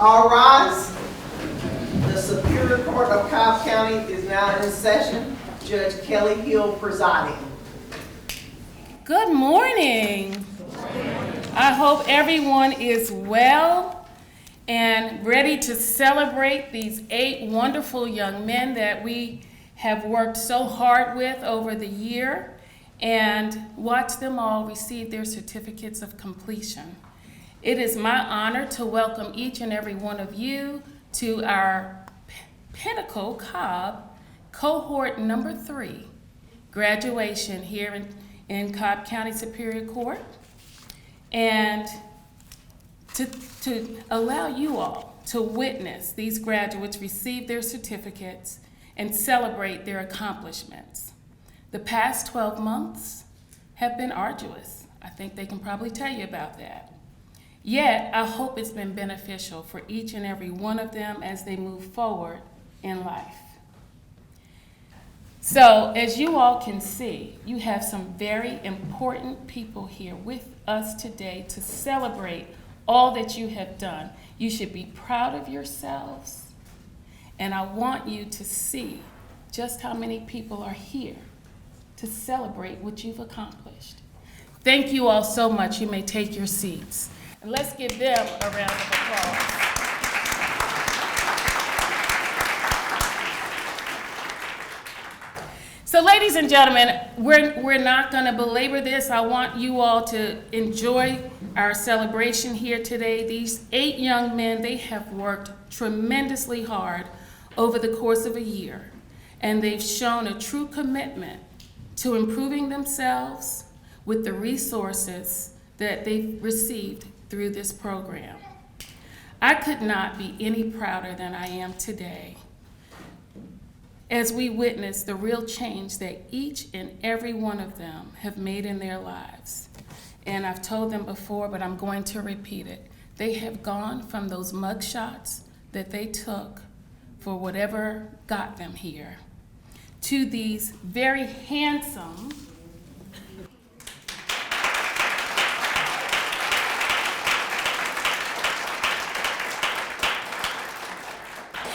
All rise. The Superior Court of Cobb County is now in session. Judge Kellie Hill presiding. Good morning. I hope everyone is well and ready to celebrate these 8 wonderful young men that we have worked so hard with over the year and watch them all receive their certificates of completion. It is my honor to welcome each and every one of you to our Pinnacle-Cobb cohort number 3 graduation here in Cobb County Superior Court, and to allow you all to witness these graduates receive their certificates and celebrate their accomplishments. The past 12 months have been arduous. I think they can probably tell you about that. Yet, I hope it's been beneficial for each and every one of them as they move forward in life. So, as you all can see, you have some very important people here with us today to celebrate all that you have done. You should be proud of yourselves, and I want you to see just how many people are here to celebrate what you've accomplished. Thank you all so much. You may take your seats. And let's give them a round of applause. So ladies and gentlemen, we're not going to belabor this. I want you all to enjoy our celebration here today. These 8 young men, they have worked tremendously hard over the course of a year, and they've shown a true commitment to improving themselves with the resources that they've received through this program. I could not be any prouder than I am today as we witness the real change that each and every one of them have made in their lives. And I've told them before, but I'm going to repeat it. They have gone from those mugshots that they took for whatever got them here to these very handsome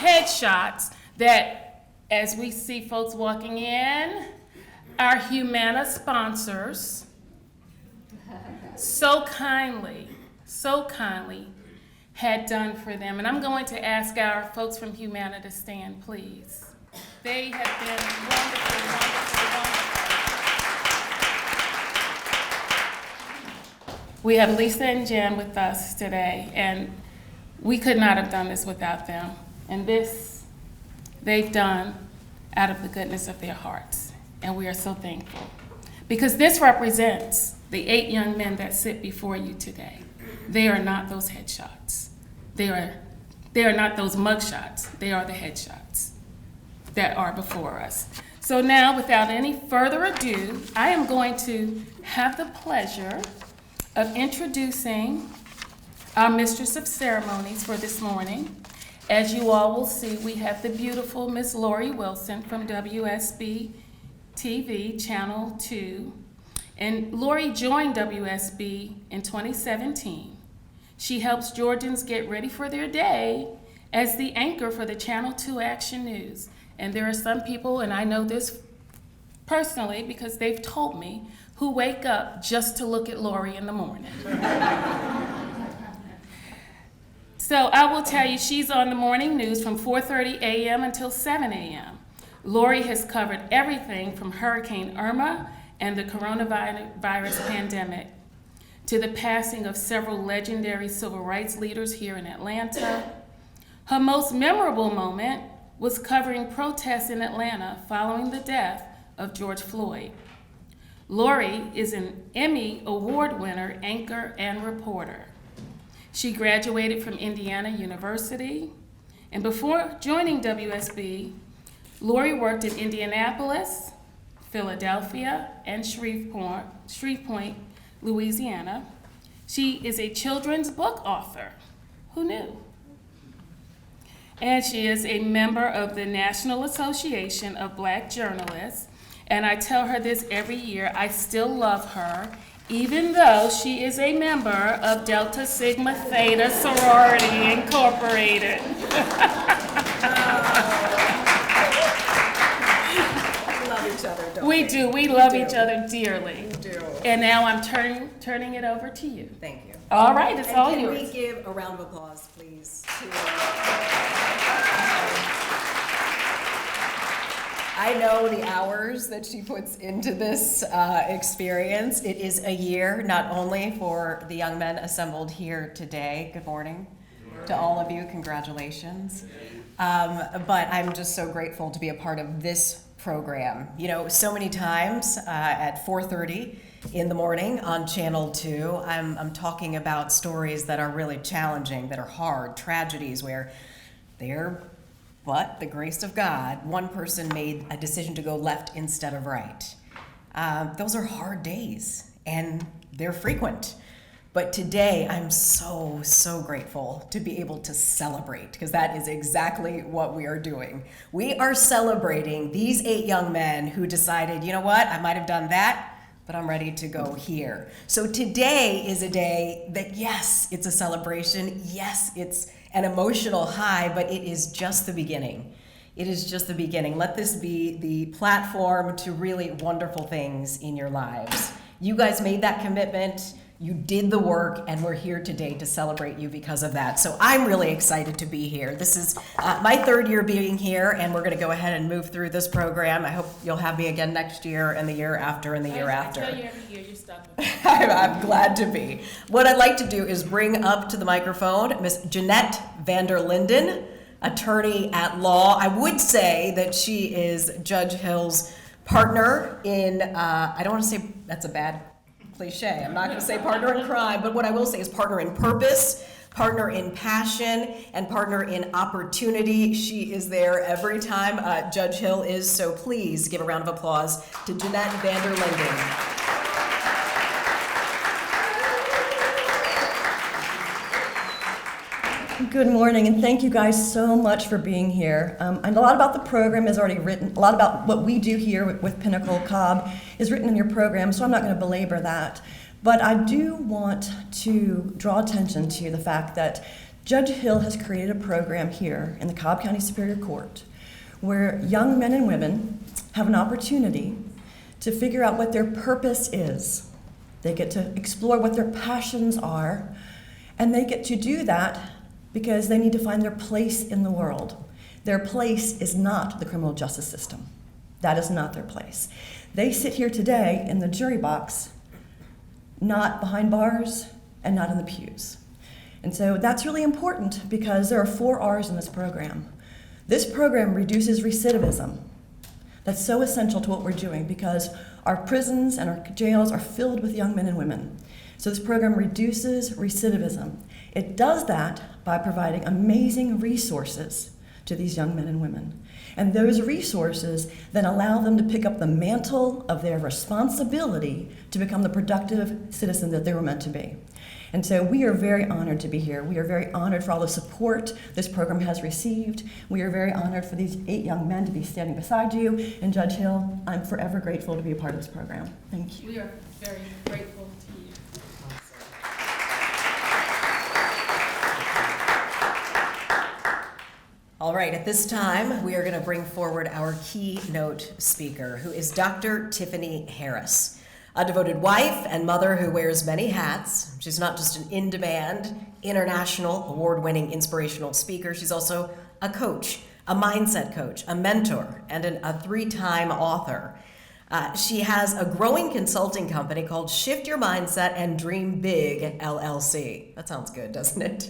headshots that, as we see folks walking in, our Humana sponsors so kindly had done for them. And I'm going to ask our folks from Humana to stand, please. They have been wonderful, wonderful, wonderful. We have Lisa and Jen with us today, and we could not have done this without them. And this, they've done out of the goodness of their hearts. And we are so thankful. Because this represents the 8 young men that sit before you today. They are not those headshots. They are not those mugshots. They are the headshots that are before us. So now, without any further ado, I am going to have the pleasure of introducing our Mistress of Ceremonies for this morning. As you all will see, we have the beautiful Miss Lori Wilson from WSB TV, Channel 2. And Lori joined WSB in 2017. She helps Georgians get ready for their day as the anchor for the Channel 2 Action News. And there are some people, and I know this personally because they've told me, who wake up just to look at Lori in the morning. So I will tell you, she's on the morning news from 4:30 a.m. until 7 a.m. Lori has covered everything from Hurricane Irma and the coronavirus pandemic to the passing of several legendary civil rights leaders here in Atlanta. Her most memorable moment was covering protests in Atlanta following the death of George Floyd. Lori is an Emmy Award winner, anchor, and reporter. She graduated from Indiana University, and before joining WSB, Lori worked in Indianapolis, Philadelphia, and Shreveport, Louisiana. She is a children's book author. Who knew? And she is a member of the National Association of Black Journalists. And I tell her this every year, I still love her, even though she is a member of Delta Sigma Theta Sorority Incorporated. We love each other, don't We we? do. We love each other dearly. We do. And now I'm turning it over to you. Thank you. All right, it's all And yours. can we give a round of applause, please, to I know the hours that she puts into this experience. It is a year, not only for the young men assembled here today. Good morning to all of you. Congratulations. But I'm just so grateful to be a part of this program. You know, so many times at 4:30 in the morning on Channel 2, I'm talking about stories that are really challenging, that are hard, tragedies where but the grace of God, one person made a decision to go left instead of right. Those are hard days, and they're frequent. But today, I'm so grateful to be able to celebrate, because that is exactly what we are doing. We are celebrating these 8 young men who decided, you know what, I might have done that, but I'm ready to go here. So today is a day that, yes, it's a celebration. Yes, it's an emotional high, but it is just the beginning. It is just the beginning. Let this be the platform to really wonderful things in your lives. You guys made that commitment. You did the work, and we're here today to celebrate you because of that. So I'm really excited to be here. This is my 3rd year being here, and we're going to go ahead and move through this program. I hope you'll have me again next year, and the year after, and the year after. I tell you every year you're stuck with me. I'm glad to be. What I'd like to do is bring up to the microphone Miss Jeanette Vander Linden, attorney at law. I would say that she is Judge Hill's partner in, I don't want to say that's a bad cliche. I'm not going to say partner in crime, but what I will say is partner in purpose, partner in passion, and partner in opportunity. She is there every time Judge Hill is, so please give a round of applause to Jeanette Vander Linden. Good morning, and thank you guys so much for being here. And a lot about the program is already written. A lot about what we do here with Pinnacle-Cobb is written in your program, so I'm not going to belabor that. But I do want to draw attention to the fact that Judge Hill has created a program here in the Cobb County Superior Court where young men and women have an opportunity to figure out what their purpose is. They get to explore what their passions are, and they get to do that because they need to find their place in the world. Their place is not the criminal justice system. That is not their place. They sit here today in the jury box, not behind bars and not in the pews. And so that's really important because there are 4 R's in this program. This program reduces recidivism. That's so essential to what we're doing because our prisons and our jails are filled with young men and women. So this program reduces recidivism. It does that by providing amazing resources to these young men and women. And those resources then allow them to pick up the mantle of their responsibility to become the productive citizen that they were meant to be. And so we are very honored to be here. We are very honored for all the support this program has received. We are very honored for these 8 young men to be standing beside you. And Judge Hill, I'm forever grateful to be a part of this program. Thank you. We are very grateful to you. All right, at this time, we are going to bring forward our keynote speaker, who is Dr. Tiffany Harris, a devoted wife and mother who wears many hats. She's not just an in-demand, international, award-winning, inspirational speaker. She's also a coach, a mindset coach, a mentor, and a 3-time author. She has a growing consulting company called Shift Your Mindset and Dream Big, LLC. That sounds good, doesn't it?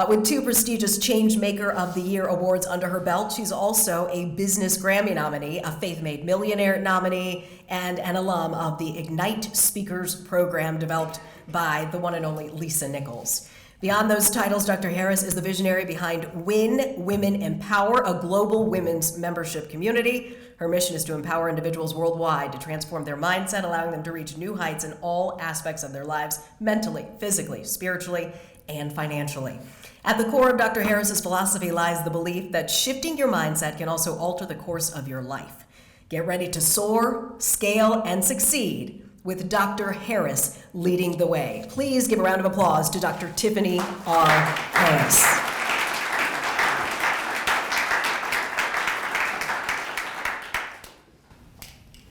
With 2 prestigious Changemaker of the Year awards under her belt, she's also a Business Grammy nominee, a Faith Made Millionaire nominee, and an alum of the Ignite Speakers program developed by the one and only Lisa Nichols. Beyond those titles, Dr. Harris is the visionary behind Win Women Empower, a global women's membership community. Her mission is to empower individuals worldwide to transform their mindset, allowing them to reach new heights in all aspects of their lives, mentally, physically, spiritually, and financially. At the core of Dr. Harris's philosophy lies the belief that shifting your mindset can also alter the course of your life. Get ready to soar, scale, and succeed with Dr. Harris leading the way. Please give a round of applause to Dr. Tiffany R. Harris.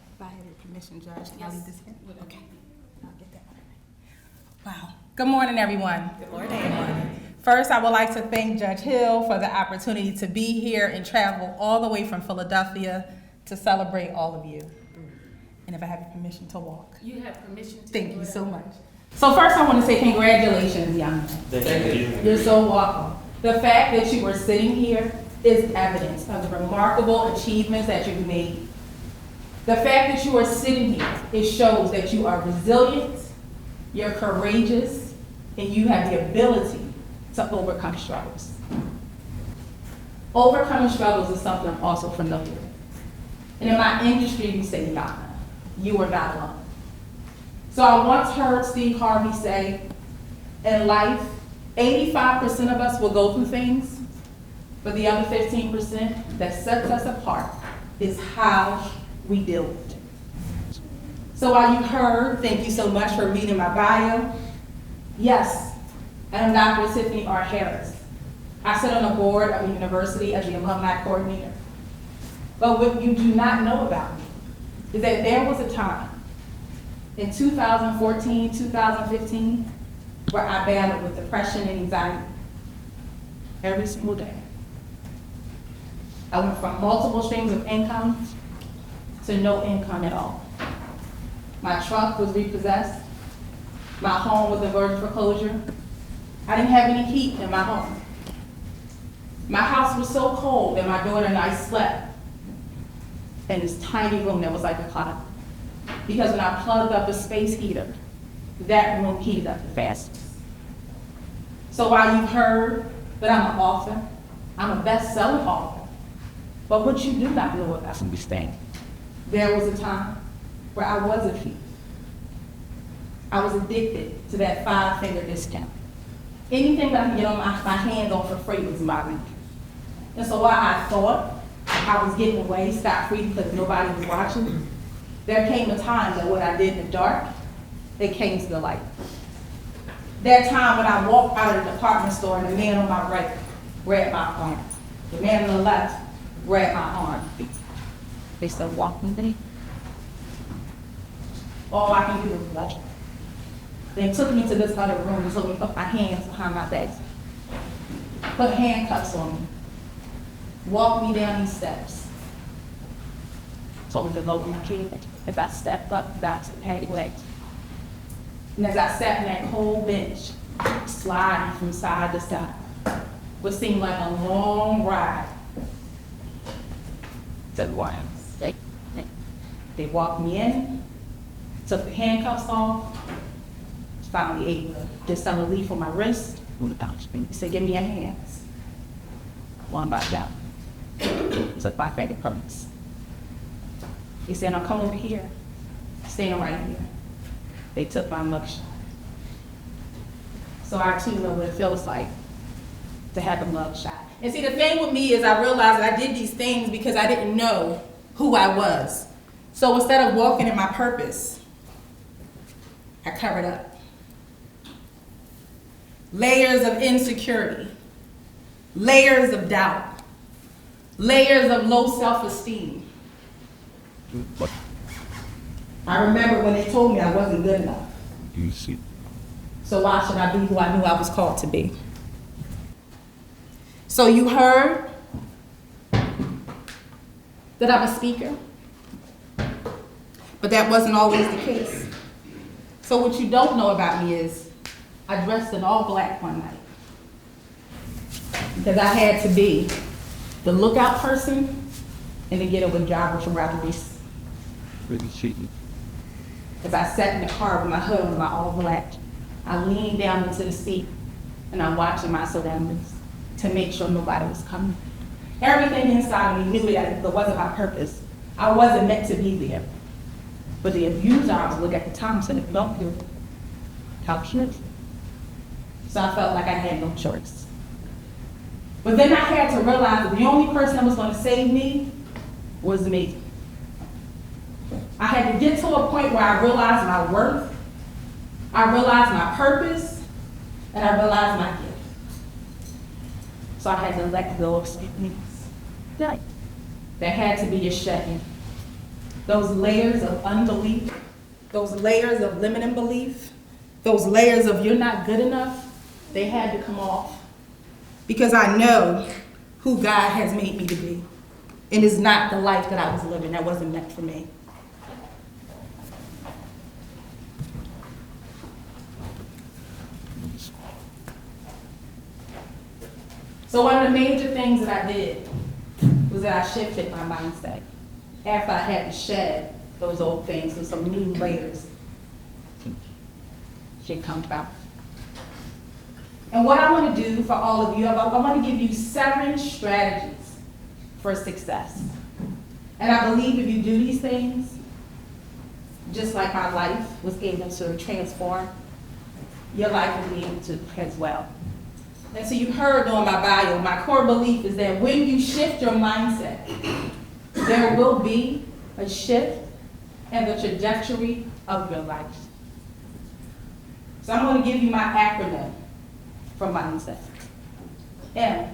If I have your permission, Judge, can I leave this here? Okay. I'll get that. Wow. Good morning, everyone. Good morning. First, I would like to thank Judge Hill for the opportunity to be here and travel all the way from Philadelphia to celebrate all of you. And if I have your permission to walk. You have permission to. Thank you so much. So first, I want to say congratulations, young man. Thank you. You're so welcome. The fact that you are sitting here is evidence of the remarkable achievements that you've made. The fact that you are sitting here, it shows that you are resilient, you're courageous, and you have the ability to overcome struggles. Overcoming struggles is something I'm also familiar with. And in my industry, we say, nah, you are not alone. So I once heard Steve Harvey say, in life, 85% of us will go through things, but the other 15% that sets us apart is how we deal with it. So while you heard, thank you so much for reading my bio. Yes, I am Dr. Tiffany R. Harris. I sit on the board of the university as the alumni coordinator. But what you do not know about me is that there was a time in 2014, 2015, where I battled with depression and anxiety every single day. I went from multiple streams of income to no income at all. My truck was repossessed. My home was on the verge of foreclosure. I didn't have any heat in my home. My house was so cold that my daughter and I slept in this tiny room that was like a closet. Because when I plugged up a space heater, that room heated up the fastest. So while you've heard that I'm an author, I'm a best-selling author, but what you do not know about me, there was a time where I was a thief. I was addicted to that 5-finger discount. Anything that I could get on my hands on for free was my week. And so while I thought I was getting away scot-free because nobody was watching, there came a time that what I did in the dark, it came to the light. That time when I walked out of the department store and the man on my right grabbed my arm. The man on the left grabbed my arm. They started walking me. All I can do was watch. They took me to this other room and told me to put my hands behind my back. Put handcuffs on me. Walked me down these steps. Told me to lower my head. If I stepped up, that's the pay legs. And as I sat in that cold bench, sliding from side to side, what seemed like a long ride, said, why? They walked me in, took the handcuffs off, finally able to disarm a leaf on my wrist. He said, give me your hands. One by down. It's a 5-finger purpose. He said, now come over here. Stand right here. They took my mugshot. So I too know what it feels like to have a mugshot. And see, the thing with me is I realized that I did these things because I didn't know who I was. So instead of walking in my purpose, I covered up. Layers of insecurity, layers of doubt, layers of low self-esteem. I remember when they told me I wasn't good enough. So why should I be who I knew I was called to be? So you heard that I'm a speaker, but that wasn't always the case. So what you don't know about me is I dressed in all black one night because I had to be the lookout person and the getaway driver from robberies. As I sat in the car with my hood on my all black, I leaned down into the seat and I'm watching my surroundings to make sure nobody was coming. Everything inside of me knew that it wasn't my purpose. I wasn't meant to be there. But the abuser I was looking at the time said, don't do it. So I felt like I had no choice. But then I had to realize that the only person that was going to save me was me. I had to get to a point where I realized my worth, I realized my purpose, and I realized my gift. So I had to let go of some things. There had to be a shedding. Those layers of unbelief, those layers of limiting belief, those layers of you're not good enough, they had to come off. Because I know who God has made me to be. And it's not the life that I was living that wasn't meant for me. So one of the major things that I did was that I shifted my mindset. After I had to shed those old things and some new layers should come about. And what I want to do for all of you, I want to give you 7 strategies for success. And I believe if you do these things, just like my life was able to transform, your life will be able to as well. And so you heard on my bio, my core belief is that when you shift your mindset, there will be a shift in the trajectory of your life. So I'm going to give you my acronym for mindset. M,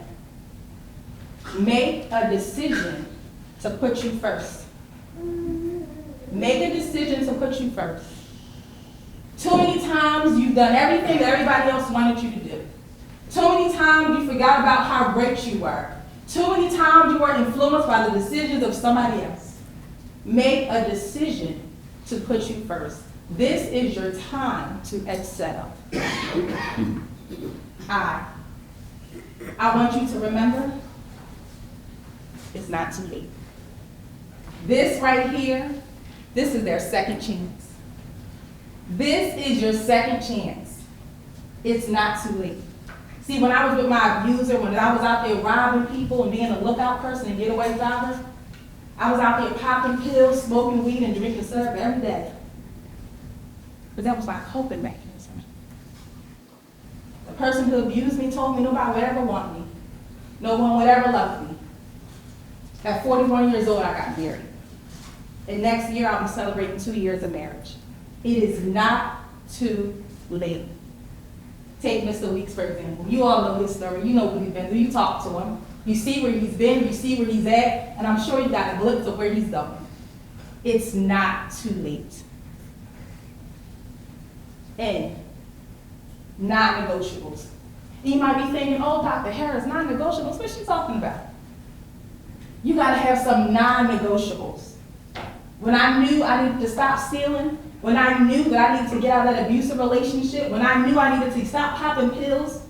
make a decision to put you first. Make a decision to put you first. Too many times you've done everything that everybody else wanted you to do. Too many times you forgot about how great you were. Too many times you were influenced by the decisions of somebody else. Make a decision to put you first. This is your time to excel. I want you to remember, it's not too late. This right here, this is their second chance. This is your second chance. It's not too late. See, when I was with my abuser, when I was out there robbing people and being a lookout person and getaway driver, I was out there popping pills, smoking weed, and drinking syrup every day. But that was my coping mechanism. The person who abused me told me nobody would ever want me. No one would ever love me. At 41 years old, I got married. And next year, I'll be celebrating 2 years of marriage. It is not too late. Take Mr. Weeks, for example. You all know his story. You know what he's been through. You talk to him. You see where he's been. You see where he's at. And I'm sure you got a glimpse of where he's going. It's not too late. And non-negotiables. You might be thinking, oh, Dr. Harris, non-negotiables. What's she talking about? You got to have some non-negotiables. When I knew I needed to stop stealing, when I knew that I needed to get out of that abusive relationship, when I knew I needed to stop popping pills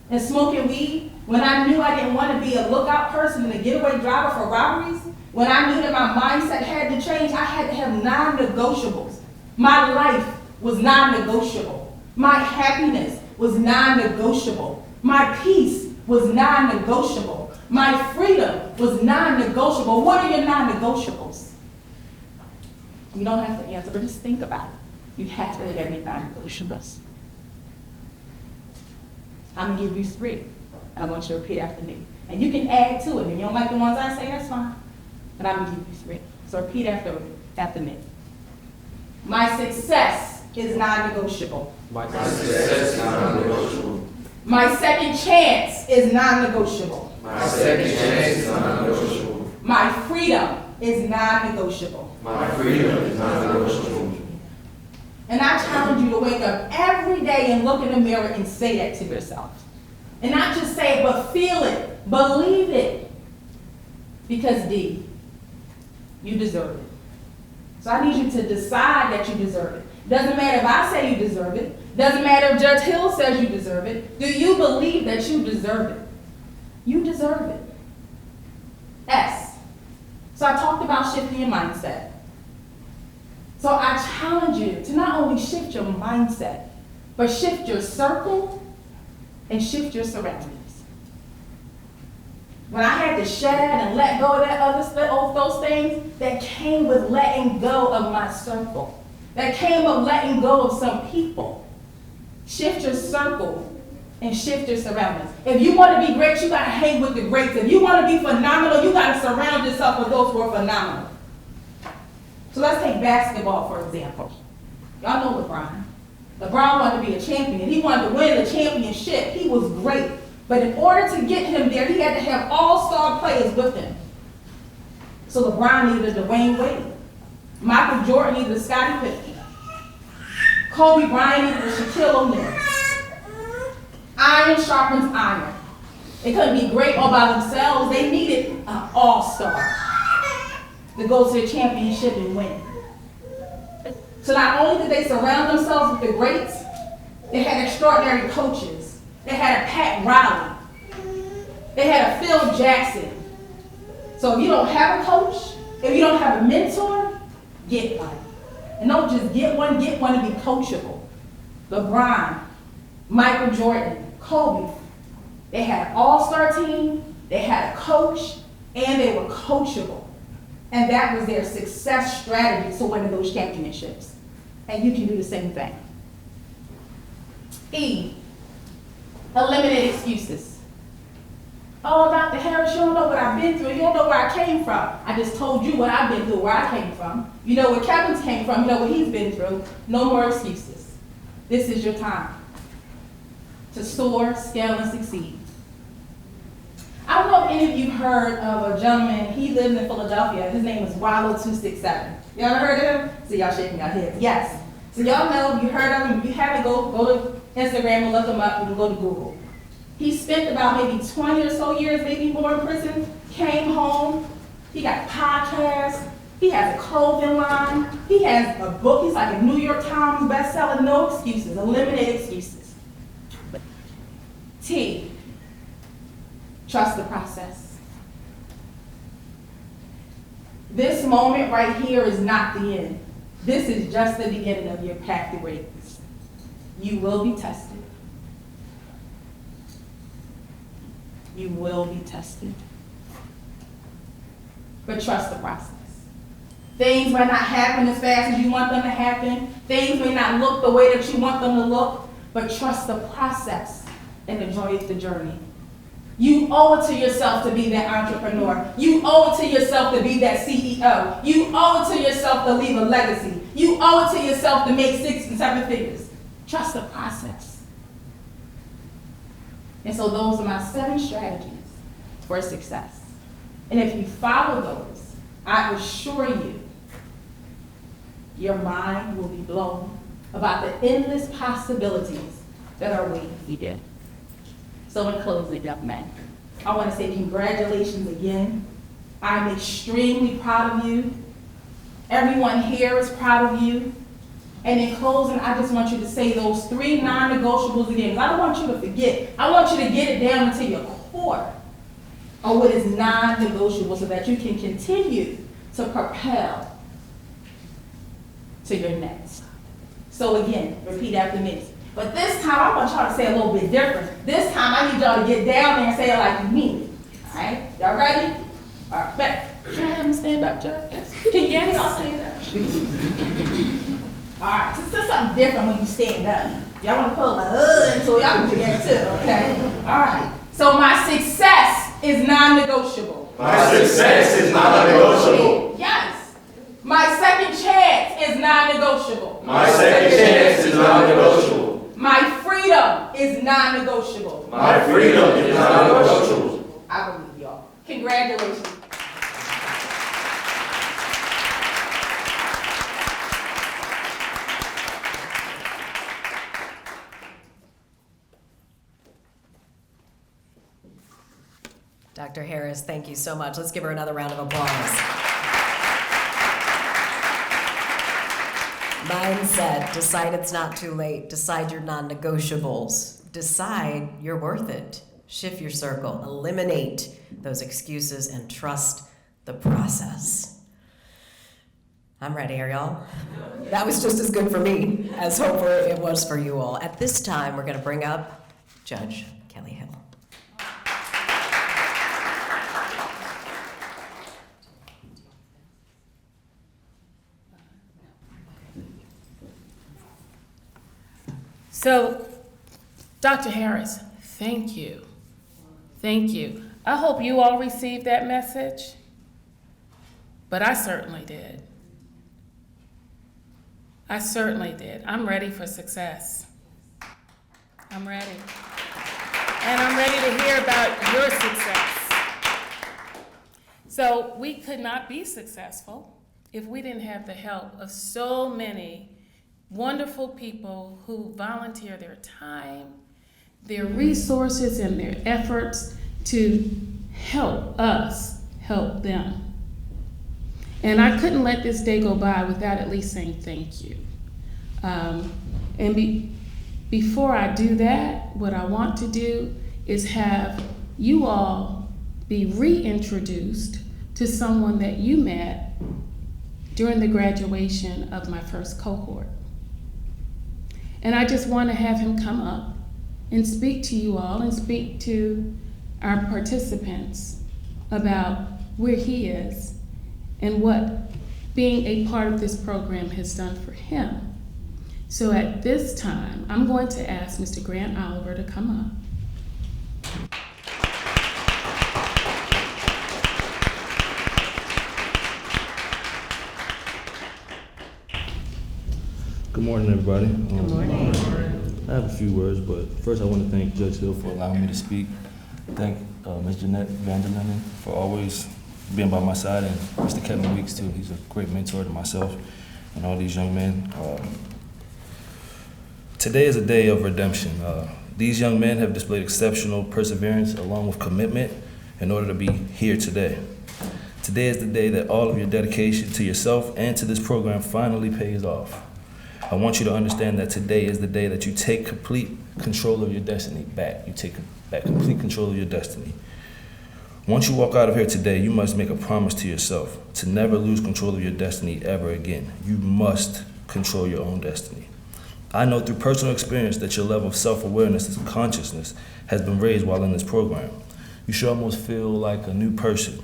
and smoking weed, when I knew I didn't want to be a lookout person and a getaway driver for robberies, when I knew that my mindset had to change, I had to have non-negotiables. My life was non-negotiable. My happiness was non-negotiable. My peace was non-negotiable. My freedom was non-negotiable. What are your non-negotiables? You don't have to answer, but just think about it. You have to have any non-negotiables. I'm going to give you 3. I want you to repeat after me. And you can add to it. If you don't like the ones I say, that's fine. But I'm going to give you 3. So repeat after me. My success is non-negotiable. My success is non-negotiable. My second chance is non-negotiable. My second chance is non-negotiable. My freedom is non-negotiable. My freedom is non-negotiable. And I challenge you to wake up every day and look in the mirror and say that to yourself. And not just say it, but feel it. Believe it. Because D, you deserve it. So I need you to decide that you deserve it. Doesn't matter if I say you deserve it. Doesn't matter if Judge Hill says you deserve it. Do you believe that you deserve it? You deserve it. S. So I talked about shifting your mindset. So I challenge you to not only shift your mindset, but shift your circle and shift your surroundings. When I had to shed and let go of that of those things, that came with letting go of my circle. That came with letting go of some people. Shift your circle and shift your surroundings. If you want to be great, you got to hang with the greats. If you want to be phenomenal, you got to surround yourself with those who are phenomenal. So let's take basketball, for example. Y'all know LeBron. LeBron wanted to be a champion. He wanted to win the championship. He was great. But in order to get him there, he had to have all-star players with him. So LeBron needed a Dwayne Wade. Michael Jordan needed a Scottie Pippen. Kobe Bryant needed a Shaquille O'Neal. Iron sharpens iron. They couldn't be great all by themselves. They needed an all-star to go to the championship and win. So not only did they surround themselves with the greats, they had extraordinary coaches. They had a Pat Riley. They had a Phil Jackson. So if you don't have a coach, if you don't have a mentor, get one. And don't just get one to be coachable. LeBron, Michael Jordan, Kobe, they had an all-star team, they had a coach, and they were coachable. And that was their success strategy to winning those championships. And you can do the same thing. E, eliminate excuses. Oh, Dr. Harris, you don't know what I've been through. You don't know where I came from. I just told you what I've been through, where I came from. You know where Kevin's came from. You know what he's been through. No more excuses. This is your time to soar, scale, and succeed. I don't know if any of you heard of a gentleman. He lived in Philadelphia. His name is Wallow267. Y'all ever heard of him? See, y'all shaking your heads. Yes. So y'all know, you heard of him. If you haven't, go to Instagram and look him up. You can go to Google. He spent about maybe 20 or so years, maybe more in prison, came home. He got podcasts. He has a clothing line. He has a book. He's like a New York Times bestseller. No excuses. Eliminate excuses. T, trust the process. This moment right here is not the end. This is just the beginning of your path to greatness. You will be tested. You will be tested. But trust the process. Things may not happen as fast as you want them to happen. Things may not look the way that you want them to look, but trust the process and enjoy the journey. You owe it to yourself to be that entrepreneur. You owe it to yourself to be that CEO. You owe it to yourself to leave a legacy. You owe it to yourself to make 6 and 7 figures. Trust the process. And so those are my 7 strategies for success. And if you follow those, I assure you, your mind will be blown about the endless possibilities that are waiting for you. So in closing, young men, I want to say congratulations again. I'm extremely proud of you. Everyone here is proud of you. And in closing, I just want you to say those 3 non-negotiables again. I don't want you to forget. I want you to get it down into your core of what is non-negotiable so that you can continue to propel to your next. So again, repeat after me. But this time, I want y'all to say a little bit different. This time, I need y'all to get down there and say it like you mean it. All right? Y'all ready? All right. Can I have them stand up, Judge? Can you all stand up? All right. So it's something different when you stand up. Y'all want to pull my hood so y'all can do that too, okay? All right. So my success is non-negotiable. My success is non-negotiable. Yes. My second chance is non-negotiable. My second chance is non-negotiable. My freedom is non-negotiable. My freedom is non-negotiable. I believe y'all. Congratulations. Dr. Harris, thank you so much. Let's give her another round of applause. Mindset, decide it's not too late. Decide your non-negotiables. Decide you're worth it. Shift your circle. Eliminate those excuses and trust the process. I'm ready, are y'all? That was just as good for me as hopefully it was for you all. At this time, we're going to bring up Judge Kellie Hill. So, Dr. Harris, thank you. Thank you. I hope you all received that message, but I certainly did. I certainly did. I'm ready for success. I'm ready. And I'm ready to hear about your success. So we could not be successful if we didn't have the help of so many wonderful people who volunteer their time, their resources, and their efforts to help us help them. And I couldn't let this day go by without at least saying thank you. Before I do that, what I want to do is have you all be reintroduced to someone that you met during the graduation of my first cohort. And I just want to have him come up and speak to you all and speak to our participants about where he is and what being a part of this program has done for him. So at this time, I'm going to ask Mr. Grant Oliver to come up. Good morning, everybody. Good morning. I have a few words, but first I want to thank Judge Hill for allowing me to speak. Thank Ms. Jeanette Linden for always being by my side, and Mr. Kevin Weeks too. He's a great mentor to myself and all these young men. Today is a day of redemption. These young men have displayed exceptional perseverance along with commitment in order to be here today. Today is the day that all of your dedication to yourself and to this program finally pays off. I want you to understand that today is the day that you take complete control of your destiny back. You take back complete control of your destiny. Once you walk out of here today, you must make a promise to yourself to never lose control of your destiny ever again. You must control your own destiny. I know through personal experience that your level of self-awareness and consciousness has been raised while in this program. You should almost feel like a new person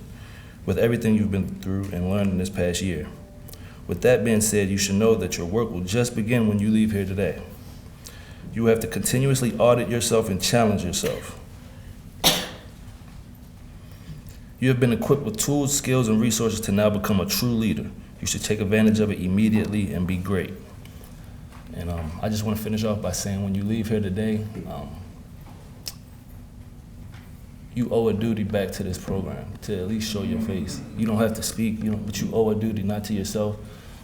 with everything you've been through and learned in this past year. With that being said, you should know that your work will just begin when you leave here today. You have to continuously audit yourself and challenge yourself. You have been equipped with tools, skills, and resources to now become a true leader. You should take advantage of it immediately and be great. And I just want to finish off by saying when you leave here today, you owe a duty back to this program to at least show your face. You don't have to speak, but you owe a duty not to yourself,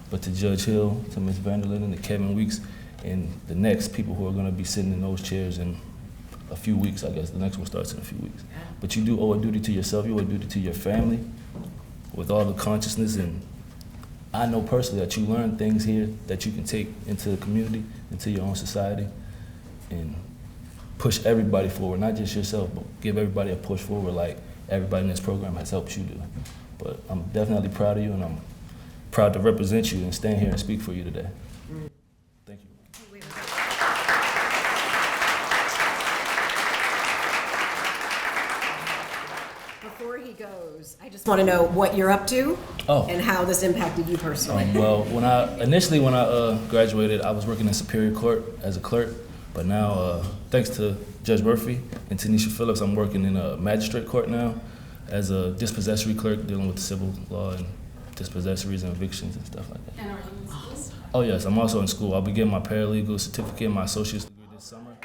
but to Judge Hill, to Ms. Vanderlyn, and to Kevin Weeks, and the next people who are going to be sitting in those chairs in a few weeks. I guess the next one starts in a few weeks. But you do owe a duty to yourself. You owe a duty to your family with all the consciousness. And I know personally that you learn things here that you can take into the community, into your own society, and push everybody forward, not just yourself, but give everybody a push forward like everybody in this program has helped you do. But I'm definitely proud of you, and I'm proud to represent you and stand here and speak for you today. Thank you. Before he goes, I just want to know what you're up to and how this impacted you personally. Well, when I graduated, I was working in Superior Court as a clerk, but now, thanks to Judge Murphy and Tanisha Phillips, I'm working in a magistrate court now as a dispossessory clerk, dealing with civil law and dispossessories and evictions and stuff like that. And are you in school? Oh yes, I'm also in school. I'll be getting my paralegal certificate and my associate's degree this summer.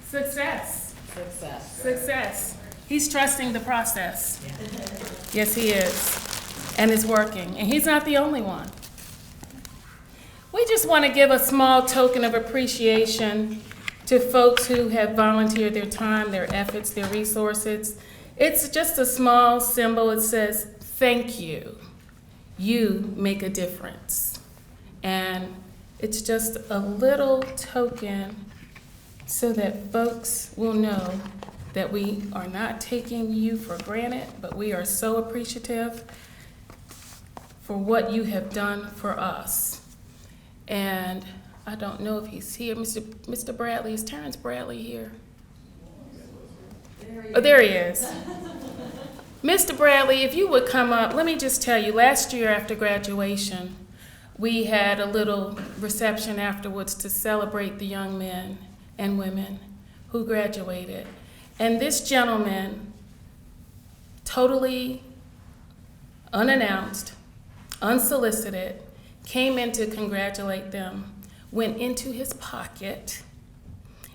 Success. Success. Success. He's trusting the process. Yes, he is. And it's working. And he's not the only one. We just want to give a small token of appreciation to folks who have volunteered their time, their efforts, their resources. It's just a small symbol. It says, thank you. You make a difference. And it's just a little token so that folks will know that we are not taking you for granted, but we are so appreciative for what you have done for us. And I don't know if he's here. Mr. Bradley, is Terrence Bradley here? Oh, there he is. Mr. Bradley, if you would come up, let me just tell you, last year after graduation, we had a little reception afterwards to celebrate the young men and women who graduated. And this gentleman, totally unannounced, unsolicited, came in to congratulate them, went into his pocket,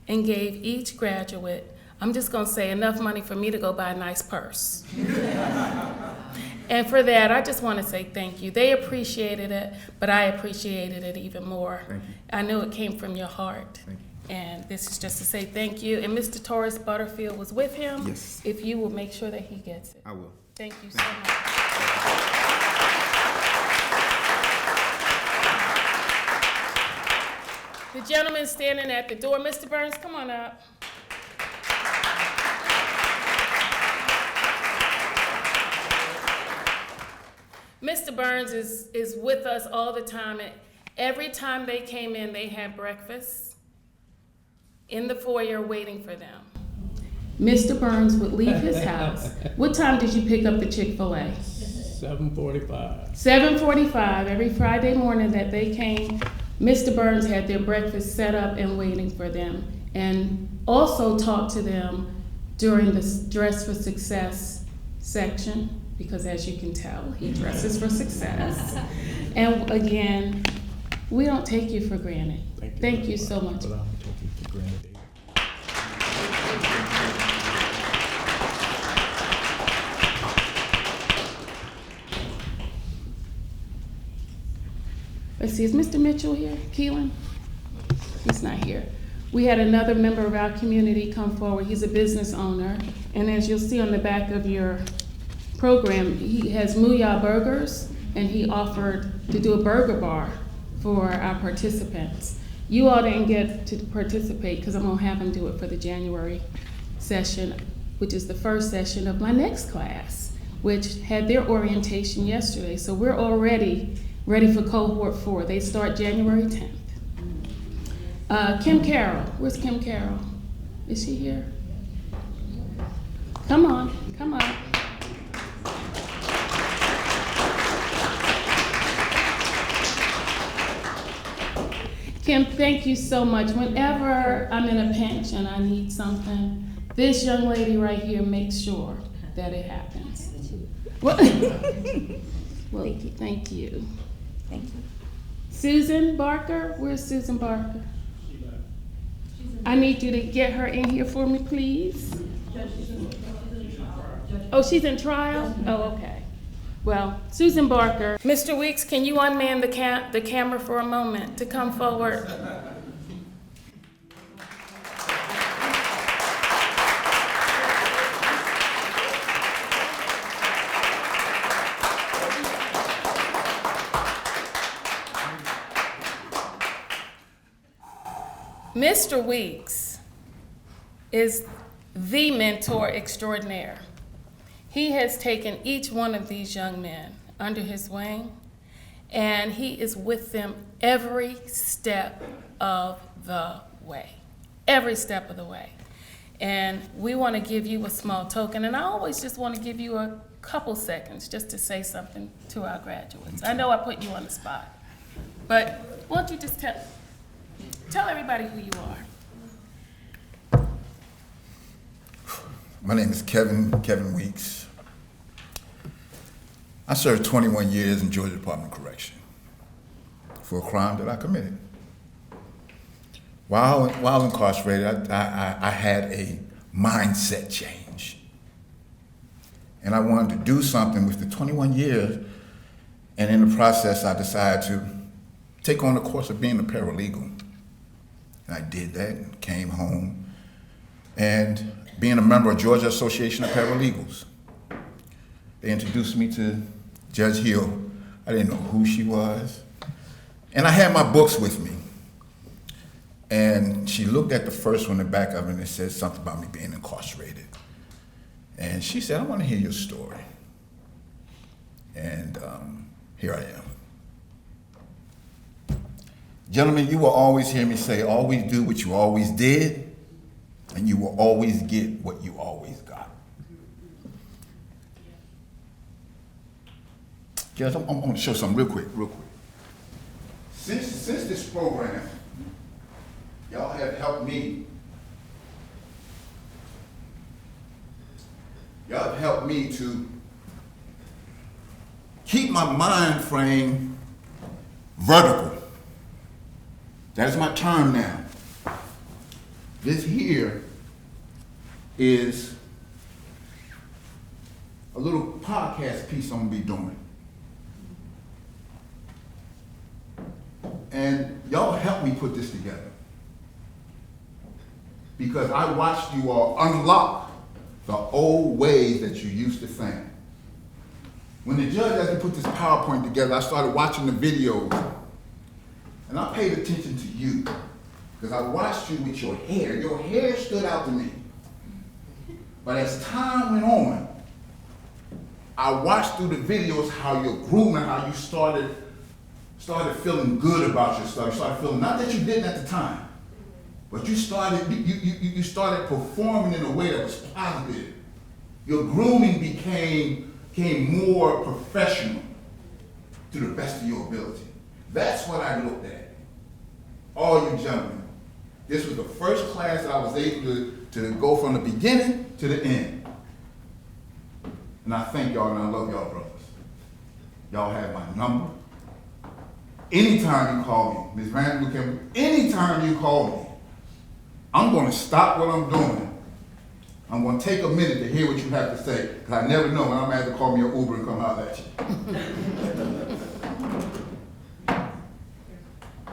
and gave each graduate, I'm just gonna say, enough money for me to go buy a nice purse. And for that, I just wanna say thank you. They appreciated it, but I appreciated it even more. Thank you. I know it came from your heart. Thank you. And this is just to say thank you. And Mr. Torres Butterfield was with him. Yes. If you will make sure that he gets it. I will. Thank you so much. The gentleman standing at the door, Mr. Burns, come on up. Mr. Burns is with us all the time. And every time they came in, they had breakfast in the foyer waiting for them. Mr. Burns would leave his house. What time did you pick up the Chick-fil-A? 7:45. 7:45 every Friday morning that they came. Mr. Burns had their breakfast set up and waiting for them, and also talked to them during the Dress for Success section, because as you can tell, he dresses for success. And again, we don't take you for granted. Thank you so much. But I don't take you for granted. Let's see, is Mr. Mitchell here? Keelan? He's not here. We had another member of our community come forward. He's a business owner. And as you'll see on the back of your program, he has Mooyah Burgers, and he offered to do a burger bar for our participants. You all didn't get to participate because I'm gonna have him do it for the January session, which is the first session of my next class, which had their orientation yesterday. So we're already ready for cohort 4. They start January 10th. Kim Carroll, where's Kim Carroll? Is she here? Come on, come on. Kim, thank you so much. Whenever I'm in a pinch and I need something, this young lady right here makes sure that it happens. Well, thank you. Thank you. Thank you. Susan Barker, where's Susan Barker? I need you to get her in here for me, please. Oh, she's in trial? Oh, okay. Well, Susan Barker. Mr. Weeks, can you unman the camera for a moment to come forward? Mr. Weeks is the mentor extraordinaire. He has taken each one of these young men under his wing, and he is with them every step of the way. Every step of the way. And we want to give you a small token, and I always just want to give you a couple seconds just to say something to our graduates. I know I put you on the spot, but won't you just tell everybody who you are. My name is Kevin Weeks. I served 21 years in Georgia Department of Correction for a crime that I committed. While incarcerated, I had a mindset change. And I wanted to do something with the 21 years, and in the process, I decided to take on the course of being a paralegal. And I did that and came home, and being a member of Georgia Association of Paralegals, they introduced me to Judge Hill. I didn't know who she was. And I had my books with me. And she looked at the first one in the back of it, and it said something about me being incarcerated. And she said, I want to hear your story. And here I am. Gentlemen, you will always hear me say, always do what you always did, and you will always get what you always got. Judge, I'm going to show something real quick. Since this program, y'all have helped me Y'all have helped me to keep my mind frame vertical. That is my term now. This here is a little podcast piece I'm gonna be doing. And y'all helped me put this together. Because I watched you all unlock the old ways that you used to think. When the judge had to put this PowerPoint together, I started watching the videos. And I paid attention to you. Because I watched you with your hair. Your hair stood out to me. But as time went on, I watched through the videos how you're grooming, how you started feeling good about yourself. You started feeling, not that you didn't at the time, but you started performing in a way that was positive. Your grooming became more professional to the best of your ability. That's what I looked at. All you gentlemen. This was the first class that I was able to go from the beginning to the end. And I thank y'all and I love y'all brothers. Y'all have my number. Anytime you call me, Ms. Randall, anytime you call me, I'm going to stop what I'm doing. I'm going to take a minute to hear what you have to say, because I never know when I'm going to have to call me an Uber and come out at you.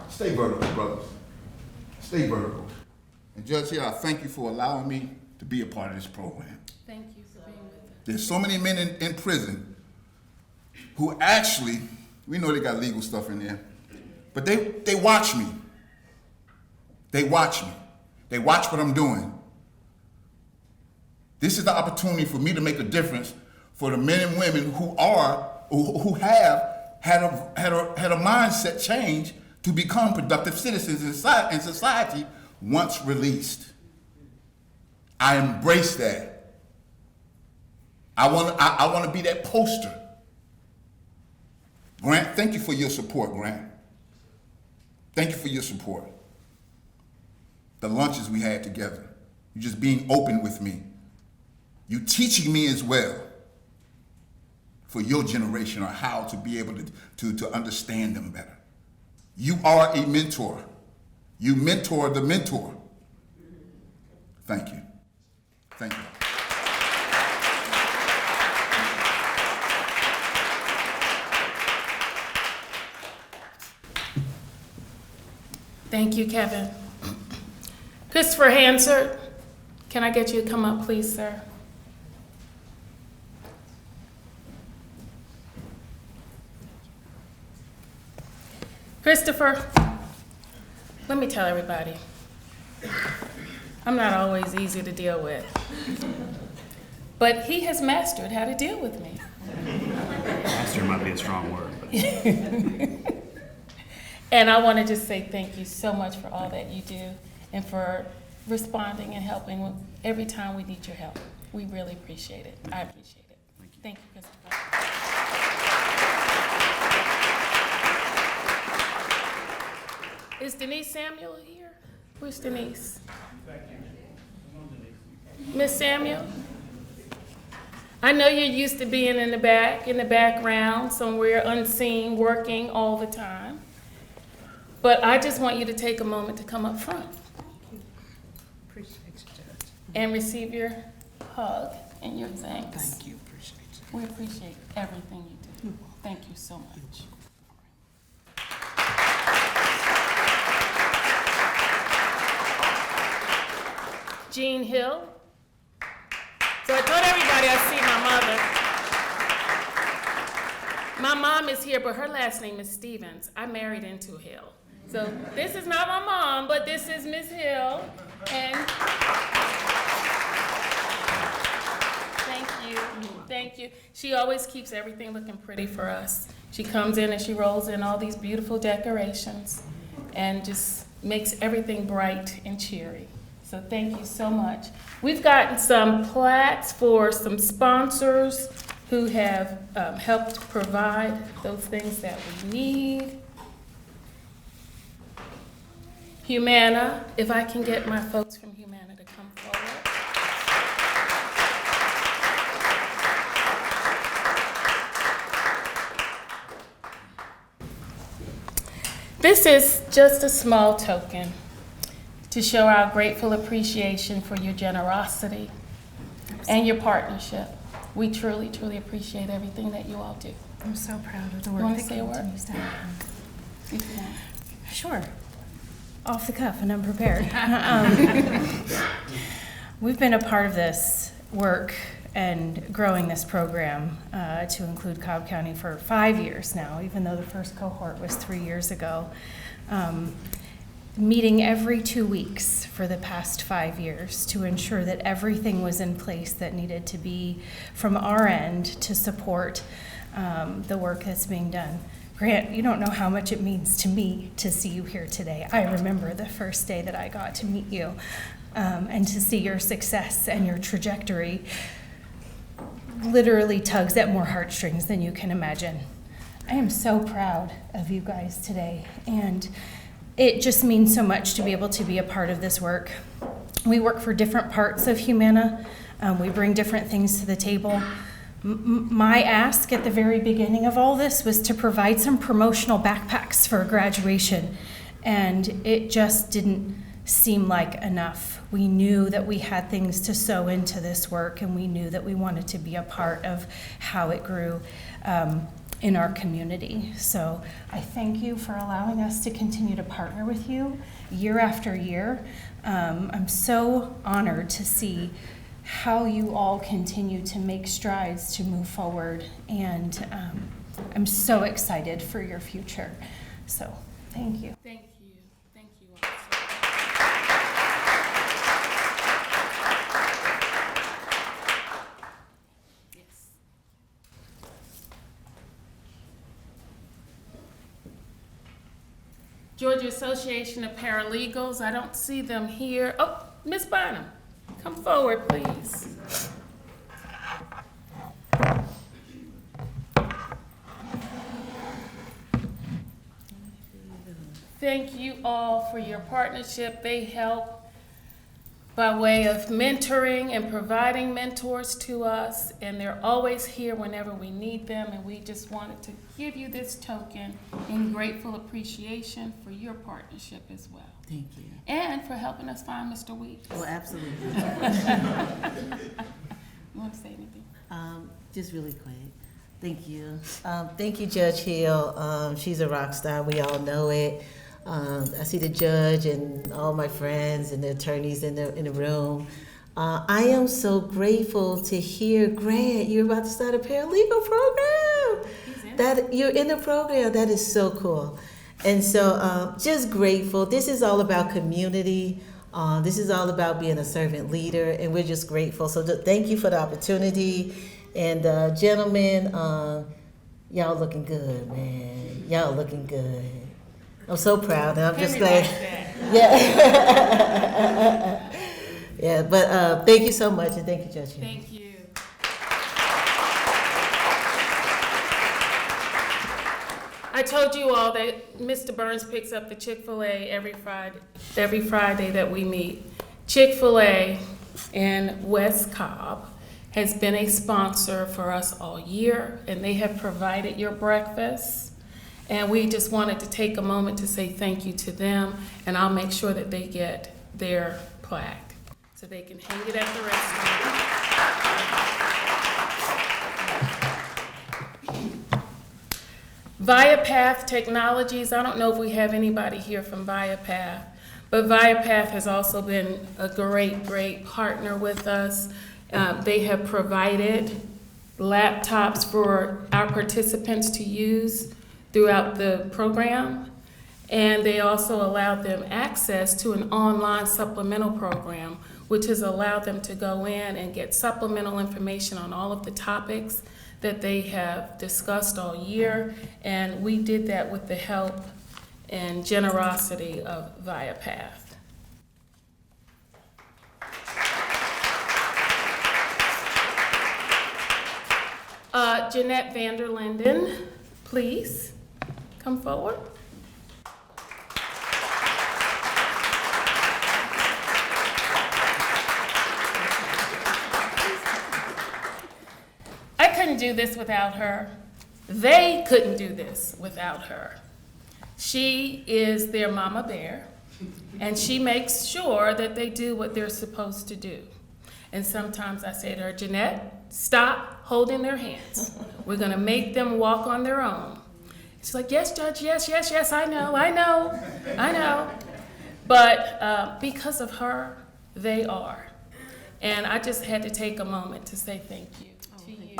Stay vertical, brothers. Stay vertical. And Judge Hill, I thank you for allowing me to be a part of this program. Thank you for being with us. There's so many men in prison who actually, we know they got legal stuff in there, but they watch me. They watch me. They watch what I'm doing. This is the opportunity for me to make a difference for the men and women who have had a mindset change to become productive citizens in society once released. I embrace that. I want to be that poster. Grant, thank you for your support, Grant. Thank you for your support. The lunches we had together, you just being open with me. You teaching me as well for your generation on how to be able to understand them better. You are a mentor. You mentor the mentor. Thank you. Thank you. Thank you, Kevin. Christopher Hansard, can I get you to come up, please, sir? Christopher, let me tell everybody, I'm not always easy to deal with, but he has mastered how to deal with me. Master might be a strong word. But. And I want to just say thank you so much for all that you do and for responding and helping every time we need your help. We really appreciate it. I appreciate it. Thank you, Christopher. Is Denise Samuel here? Where's Denise? Miss Samuel? I know you're used to being in the background, somewhere unseen, working all the time. But I just want you to take a moment to come up front. Appreciate you, Judge. And receive your hug and your thanks. Thank you, appreciate you. We appreciate everything you do. Thank you so much. Jean Hill. So I told everybody I see my mother. My mom is here, but her last name is Stevens. I married into Hill. So this is not my mom, but this is Miss Hill. And thank you. She always keeps everything looking pretty for us. She comes in and she rolls in all these beautiful decorations and just makes everything bright and cheery. So thank you so much. We've gotten some plaques for some sponsors who have helped provide those things that we need. Humana, if I can get my folks from Humana to come forward. This is just a small token to show our grateful appreciation for your generosity and your partnership. We truly, truly appreciate everything that you all do. I'm so proud of the You work wanna that say a word? continues to happen. If you want. Sure. Off the cuff and unprepared. We've been a part of this work and growing this program to include Cobb County for 5 years now, even though the first cohort was 3 years ago. Meeting every 2 weeks for the past 5 years to ensure that everything was in place that needed to be from our end to support the work that's being done. Grant, you don't know how much it means to me to see you here today. I remember the first day that I got to meet you and to see your success and your trajectory literally tugs at more heartstrings than you can imagine. I am so proud of you guys today, and it just means so much to be able to be a part of this work. We work for different parts of Humana. We bring different things to the table. My ask at the very beginning of all this was to provide some promotional backpacks for graduation, and it just didn't seem like enough. We knew that we had things to sow into this work, and we knew that we wanted to be a part of how it grew in our community. So I thank you for allowing us to continue to partner with you year after year. I'm so honored to see how you all continue to make strides to move forward, and I'm so excited for your future. So thank you. Thank you. Thank you all. Yes. Georgia Association of Paralegals, I don't see them here. Oh, Ms. Bynum, come forward, please. Thank you all for your partnership. They help by way of mentoring and providing mentors to us, and they're always here whenever we need them, and we just wanted to give you this token in grateful appreciation for your partnership as well. Thank you. And for helping us find Mr. Weeks. Well, absolutely. You want to say anything? Just really quick. Thank you. Thank you, Judge Hill. She's a rock star. We all know it. I see the judge and all my friends and the attorneys in the room. I am so grateful to hear, Grant, you're about to start a paralegal program. That you're in the program. That is so cool. And so just grateful. This is all about community. This is all about being a servant leader, and we're just grateful. So thank you for the opportunity. And gentlemen, y'all looking good, man. Y'all looking good. I'm so proud, and I'm just glad. Yeah. Yeah, but thank you so much, and thank you, Judge. Thank you. I told you all that Mr. Burns picks up the Chick-fil-A every Friday that we meet. Chick-fil-A in West Cobb has been a sponsor for us all year, and they have provided your breakfast. And we just wanted to take a moment to say thank you to them, and I'll make sure that they get their plaque so they can hang it at the restaurant. ViaPath Technologies, I don't know if we have anybody here from ViaPath, but ViaPath has also been a great, great partner with us. They have provided laptops for our participants to use throughout the program, and they also allowed them access to an online supplemental program, which has allowed them to go in and get supplemental information on all of the topics that they have discussed all year, and we did that with the help and generosity of ViaPath. Jeanette Vander Linden, please come forward. I couldn't do this without her. They couldn't do this without her. She is their mama bear, and she makes sure that they do what they're supposed to do. And sometimes I say to her, Jeanette, stop holding their hands. We're gonna make them walk on their own. She's like, yes, Judge, yes, I know. But because of her, they are. And I just had to take a moment to say thank you to you.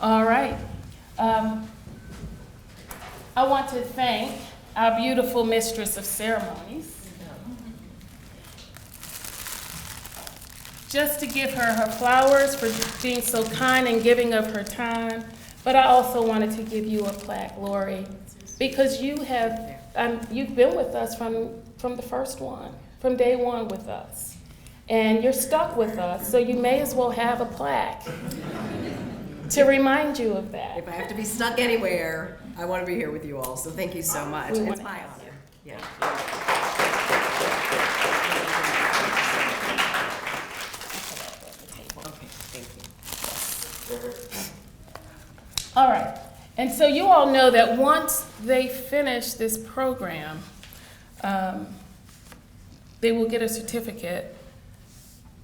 All right. I want to thank our beautiful mistress of ceremonies. Just to give her flowers for being so kind and giving of her time. But I also wanted to give you a plaque, Lori, because you've been with us from the first one, from day one with us. And you're stuck with us, so you may as well have a plaque to remind you of that. If I have to be stuck anywhere, I want to be here with you all, so thank you so much. It's my honor. Yeah. Okay, thank you. All right, and so you all know that once they finish this program, they will get a certificate,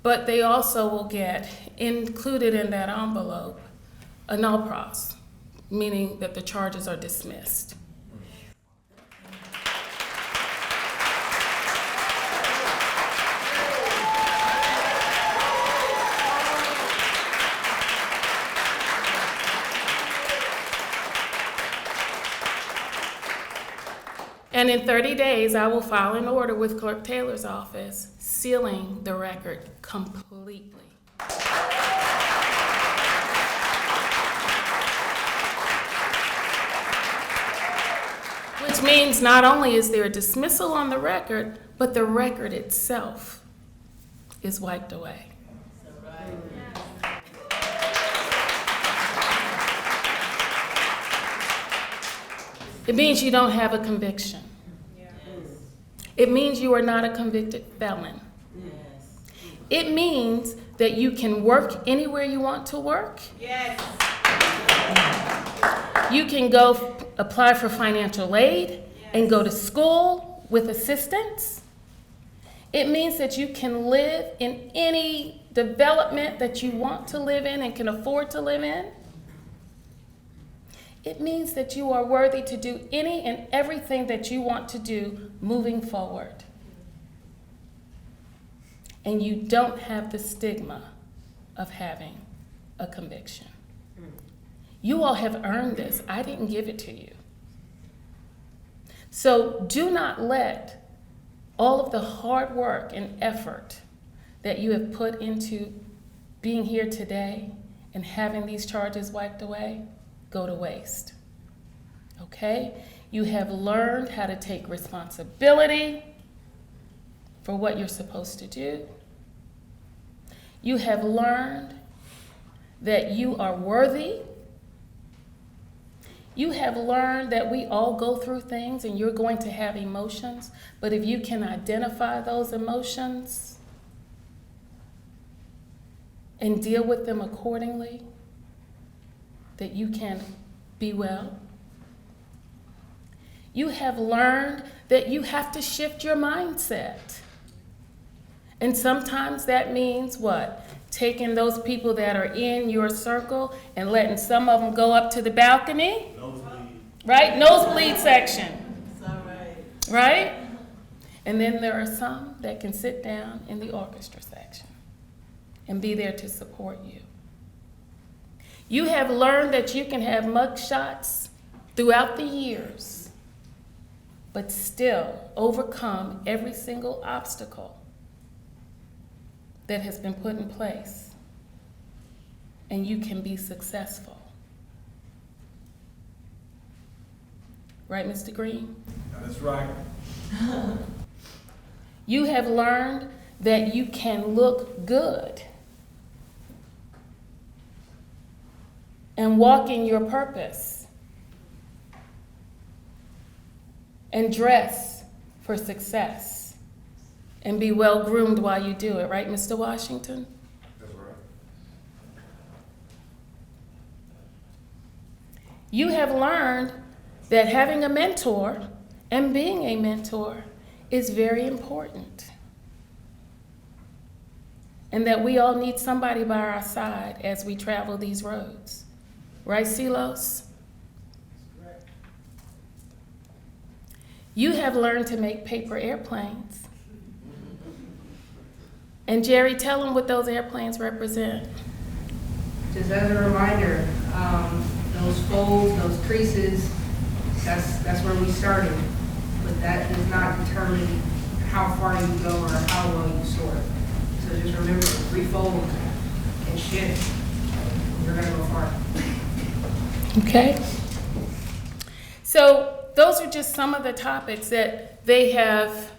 but they also will get included in that envelope a null pros, meaning that the charges are dismissed. And in 30 days, I will file an order with Clerk Taylor's office, sealing the record completely. Which means not only is there a dismissal on the record, but the record itself is wiped away. It means you don't have a conviction. It means you are not a convicted felon. It means that you can work anywhere you want to work. Yes. You can go apply for financial aid and go to school with assistance. It means that you can live in any development that you want to live in and can afford to live in. It means that you are worthy to do any and everything that you want to do moving forward. And you don't have the stigma of having a conviction. You all have earned this. I didn't give it to you. So do not let all of the hard work and effort that you have put into being here today and having these charges wiped away go to waste. Okay? You have learned how to take responsibility for what you're supposed to do. You have learned that you are worthy. You have learned that we all go through things and you're going to have emotions, but if you can identify those emotions and deal with them accordingly, that you can be well. You have learned that you have to shift your mindset. And sometimes that means what? Taking those people that are in your circle and letting some of them go up to the balcony. Nosebleed. Right? Nosebleed section. That's all right. Right? And then there are some that can sit down in the orchestra section and be there to support you. You have learned that you can have mugshots throughout the years, but still overcome every single obstacle that has been put in place, and you can be successful. Right, Mr. Green? That's right. You have learned that you can look good and walk in your purpose and dress for success and be well groomed while you do it, right, Mr. Washington? That's right. You have learned that having a mentor and being a mentor is very important. And that we all need somebody by our side as we travel these roads. Right, Silos? You have learned to make paper airplanes. And Jerry, tell them what those airplanes represent. Just as a reminder, those folds, those creases, that's where we started. But that does not determine how far you go or how well you sort. So just remember, refold and shift. You're gonna go far. Okay. So those are just some of the topics that they have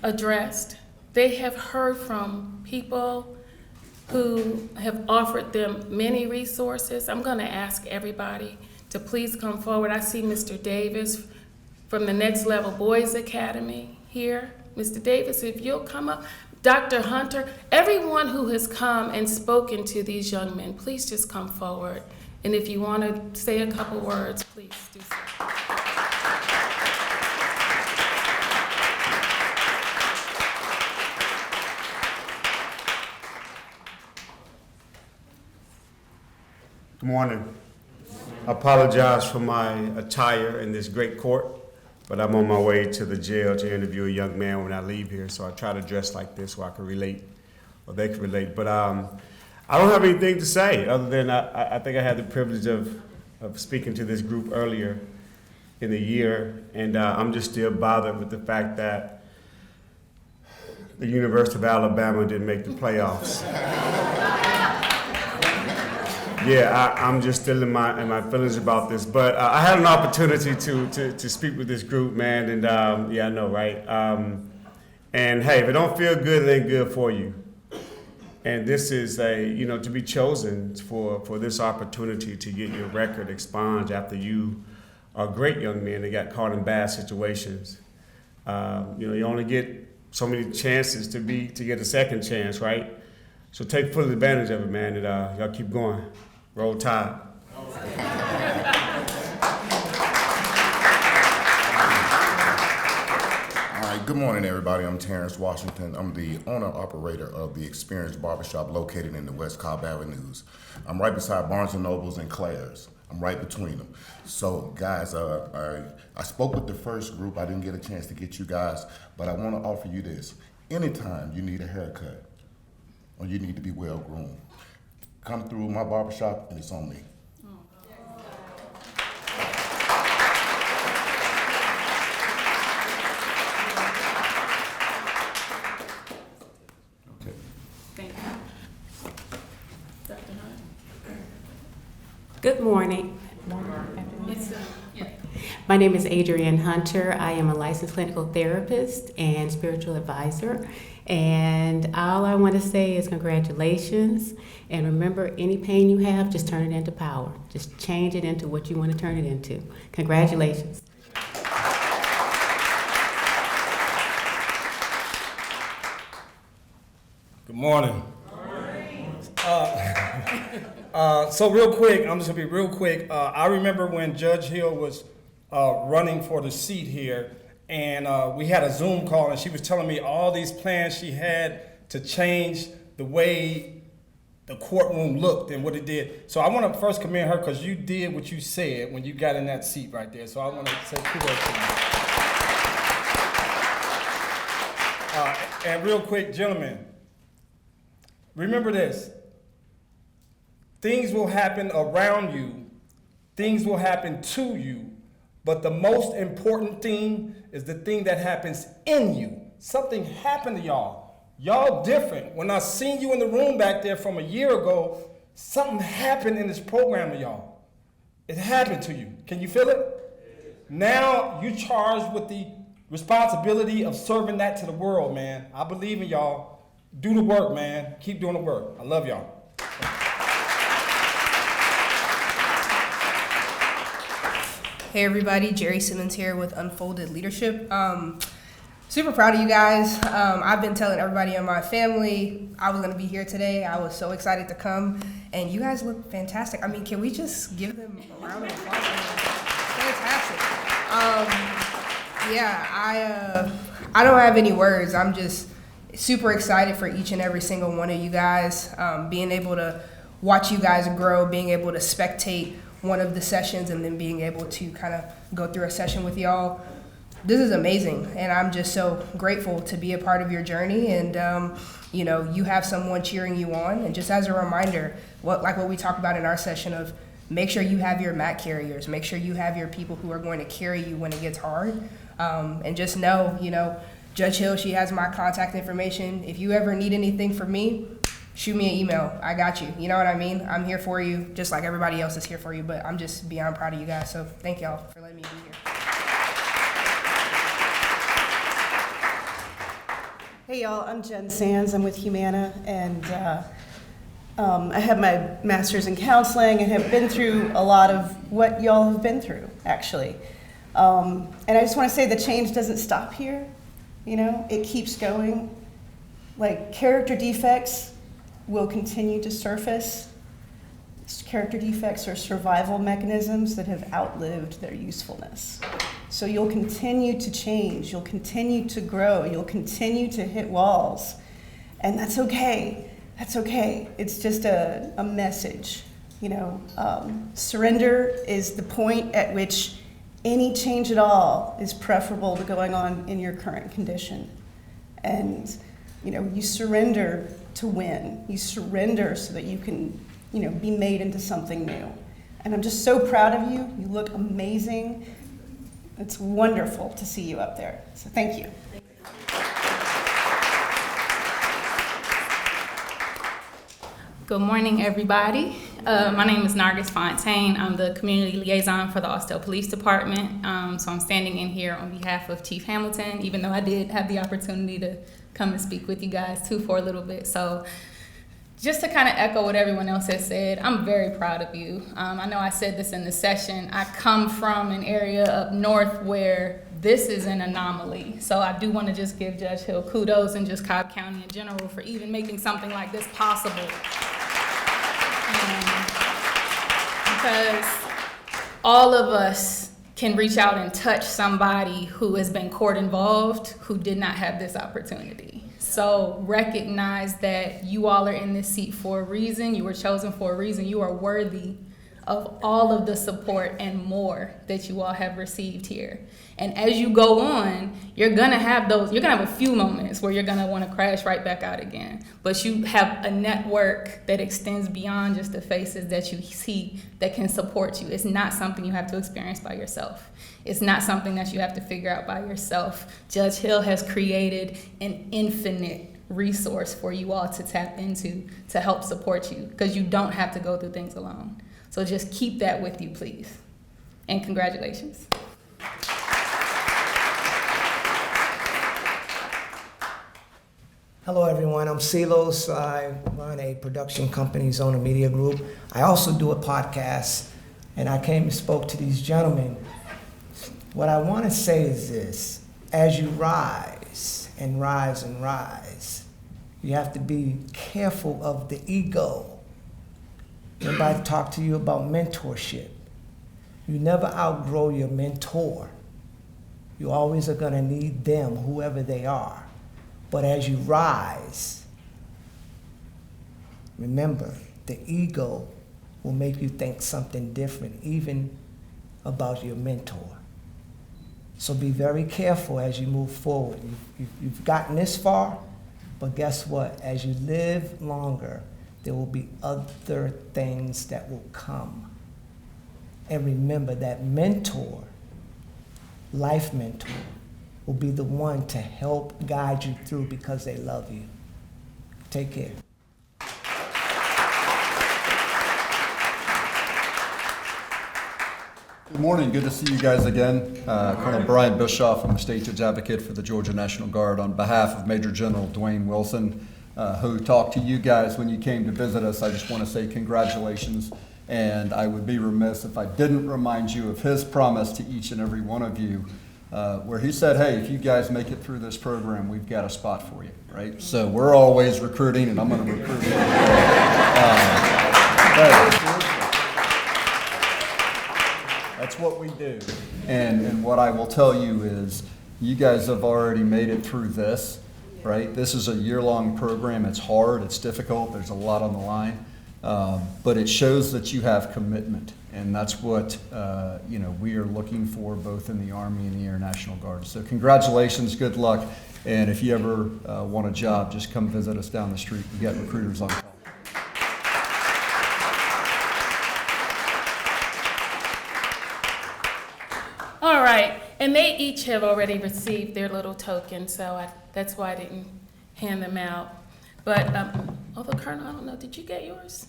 addressed. They have heard from people who have offered them many resources. I'm going to ask everybody to please come forward. I see Mr. Davis from the Next Level Boys Academy here. Mr. Davis, if you'll come up. Dr. Hunter, everyone who has come and spoken to these young men, please just come forward. And if you want to say a couple words, please do so. Good morning. I apologize for my attire in this great court, but I'm on my way to the jail to interview a young man when I leave here, so I try to dress like this so I can relate, or they can relate. But I don't have anything to say other than I think I had the privilege of speaking to this group earlier in the year, and I'm just still bothered with the fact that the University of Alabama didn't make the playoffs. Yeah, I'm just still in my feelings about this, but I had an opportunity to speak with this group, man, and yeah, I know, right? And hey, if it don't feel good, it ain't good for you. And this is to be chosen for this opportunity to get your record expunged after you are great young men that got caught in bad situations. You only get so many chances to get a second chance, right? So take full advantage of it, man, and y'all keep going. Roll Tide. All right, good morning, everybody. I'm Terrence Washington. I'm the owner-operator of the Experience Barbershop located in the West Cobb Avenues. I'm right beside Barnes & Nobles and Claire's. I'm right between them. So, guys, I spoke with the first group. I didn't get a chance to get you guys, but I want to offer you this. Anytime you need a haircut or you need to be well-groomed, come through my barbershop and it's on me. Okay. Thank you. Dr. Hunt. Good morning. My name is Adrienne Hunter. I am a licensed clinical therapist and spiritual advisor. And all I want to say is congratulations. And remember, any pain you have, just turn it into power. Just change it into what you want to turn it into. Congratulations. Good morning. So real quick, I'm just gonna be real quick. I remember when Judge Hill was running for the seat here, and we had a Zoom call, and she was telling me all these plans she had to change the way the courtroom looked and what it did. So I want to first commend her because you did what you said when you got in that seat right there. So I want to say kudos to you. And real quick, gentlemen, remember this. Things will happen around you. Things will happen to you. But the most important thing is the thing that happens in you. Something happened to y'all. Y'all different. When I seen you in the room back there from a year ago, something happened in this program to y'all. It happened to you. Can you feel it? Now you charged with the responsibility of serving that to the world, man. I believe in y'all. Do the work, man. Keep doing the work. I love y'all. Hey everybody, Jerry Simmons here with Unfolded Leadership. Super proud of you guys. I've been telling everybody in my family I was gonna be here today. I was so excited to come, and you guys look fantastic. I mean, can we just give them a round of applause? Fantastic. I don't have any words. I'm just super excited for each and every single one of you guys. Being able to watch you guys grow, being able to spectate one of the sessions, and then being able to kind of go through a session with y'all. This is amazing, and I'm just so grateful to be a part of your journey. And you have someone cheering you on. And just as a reminder, what we talked about in our session of make sure you have your mat carriers, make sure you have your people who are going to carry you when it gets hard. And just know, Judge Hill, she has my contact information. If you ever need anything from me, shoot me an email. I got you. You know what I mean? I'm here for you, just like everybody else is here for you. But I'm just beyond proud of you guys. So thank y'all for letting me be here. Hey y'all, I'm Jen Sands. I'm with Humana, and I have my master's in counseling and have been through a lot of what y'all have been through, actually. And I just want to say the change doesn't stop here. It keeps going. Like, character defects will continue to surface. Character defects are survival mechanisms that have outlived their usefulness. So you'll continue to change, you'll continue to grow, you'll continue to hit walls. And that's okay, that's okay. It's just a message, Surrender is the point at which any change at all is preferable to going on in your current condition. And, you surrender to win. You surrender so that you can, be made into something new. And I'm just so proud of you. You look amazing. It's wonderful to see you up there. So thank you. Good morning, everybody. My name is Nargis Fontaine. I'm the community liaison for the Austell Police Department. So I'm standing in here on behalf of Chief Hamilton, even though I did have the opportunity to come and speak with you guys too for a little bit. So just to kind of echo what everyone else has said, I'm very proud of you. I know I said this in the session. I come from an area up north where this is an anomaly. So I do want to just give Judge Hill kudos and just Cobb County in general for even making something like this possible. Because all of us can reach out and touch somebody who has been court involved who did not have this opportunity. So recognize that you all are in this seat for a reason. You were chosen for a reason. You are worthy of all of the support and more that you all have received here. And as you go on, you're gonna have a few moments where you're gonna wanna crash right back out again. But you have a network that extends beyond just the faces that you see that can support you. It's not something you have to experience by yourself. It's not something that you have to figure out by yourself. Judge Hill has created an infinite resource for you all to tap into to help support you, because you don't have to go through things alone. So just keep that with you, please. And congratulations. Hello everyone, I'm Silos. I run a production company, Zona Media Group. I also do a podcast, and I came and spoke to these gentlemen. What I want to say is this: as you rise and rise and rise, you have to be careful of the ego. Everybody talk to you about mentorship. You never outgrow your mentor. You always are going to need them, whoever they are. But as you rise, remember, the ego will make you think something different, even about your mentor. So be very careful as you move forward. You've gotten this far, but guess what? As you live longer, there will be other things that will come. And remember that mentor, life mentor, will be the one to help guide you through because they love you. Take care. Good morning, good to see you guys again. Colonel Brian Bischoff, I'm a State Judge Advocate for the Georgia National Guard on behalf of Major General Dwayne Wilson, who talked to you guys when you came to visit us. I just want to say congratulations, and I would be remiss if I didn't remind you of his promise to each and every one of you, where he said, hey, if you guys make it through this program, we've got a spot for you, right? So we're always recruiting, and I'm going to recruit you. That's what we do. And what I will tell you is, you guys have already made it through this, right? This is a year-long program. It's hard, it's difficult, there's a lot on the line. But it shows that you have commitment. And that's what we are looking for both in the Army and the Air National Guard. So congratulations, good luck. And if you ever want a job, just come visit us down the street. We got recruiters on call. All right, and they each have already received their little token, so that's why I didn't hand them out. But, although Colonel, I don't know, did you get yours?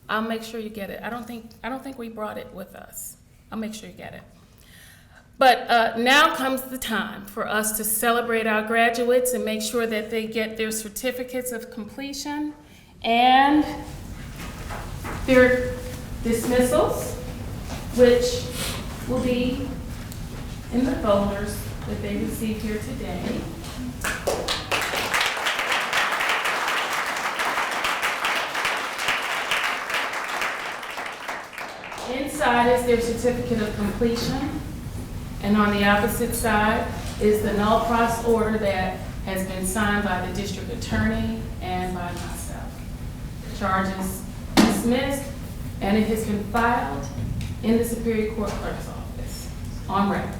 I'll make sure you get it. I don't think we brought it with us. I'll make sure you get it. But now comes the time for us to celebrate our graduates and make sure that they get their certificates of completion and their dismissals, which will be in the folders that they received here today. Inside is their certificate of completion, and on the opposite side is the null pros order that has been signed by the district attorney and by myself. Charges dismissed, and it has been filed in the Superior Court Clerk's office on record.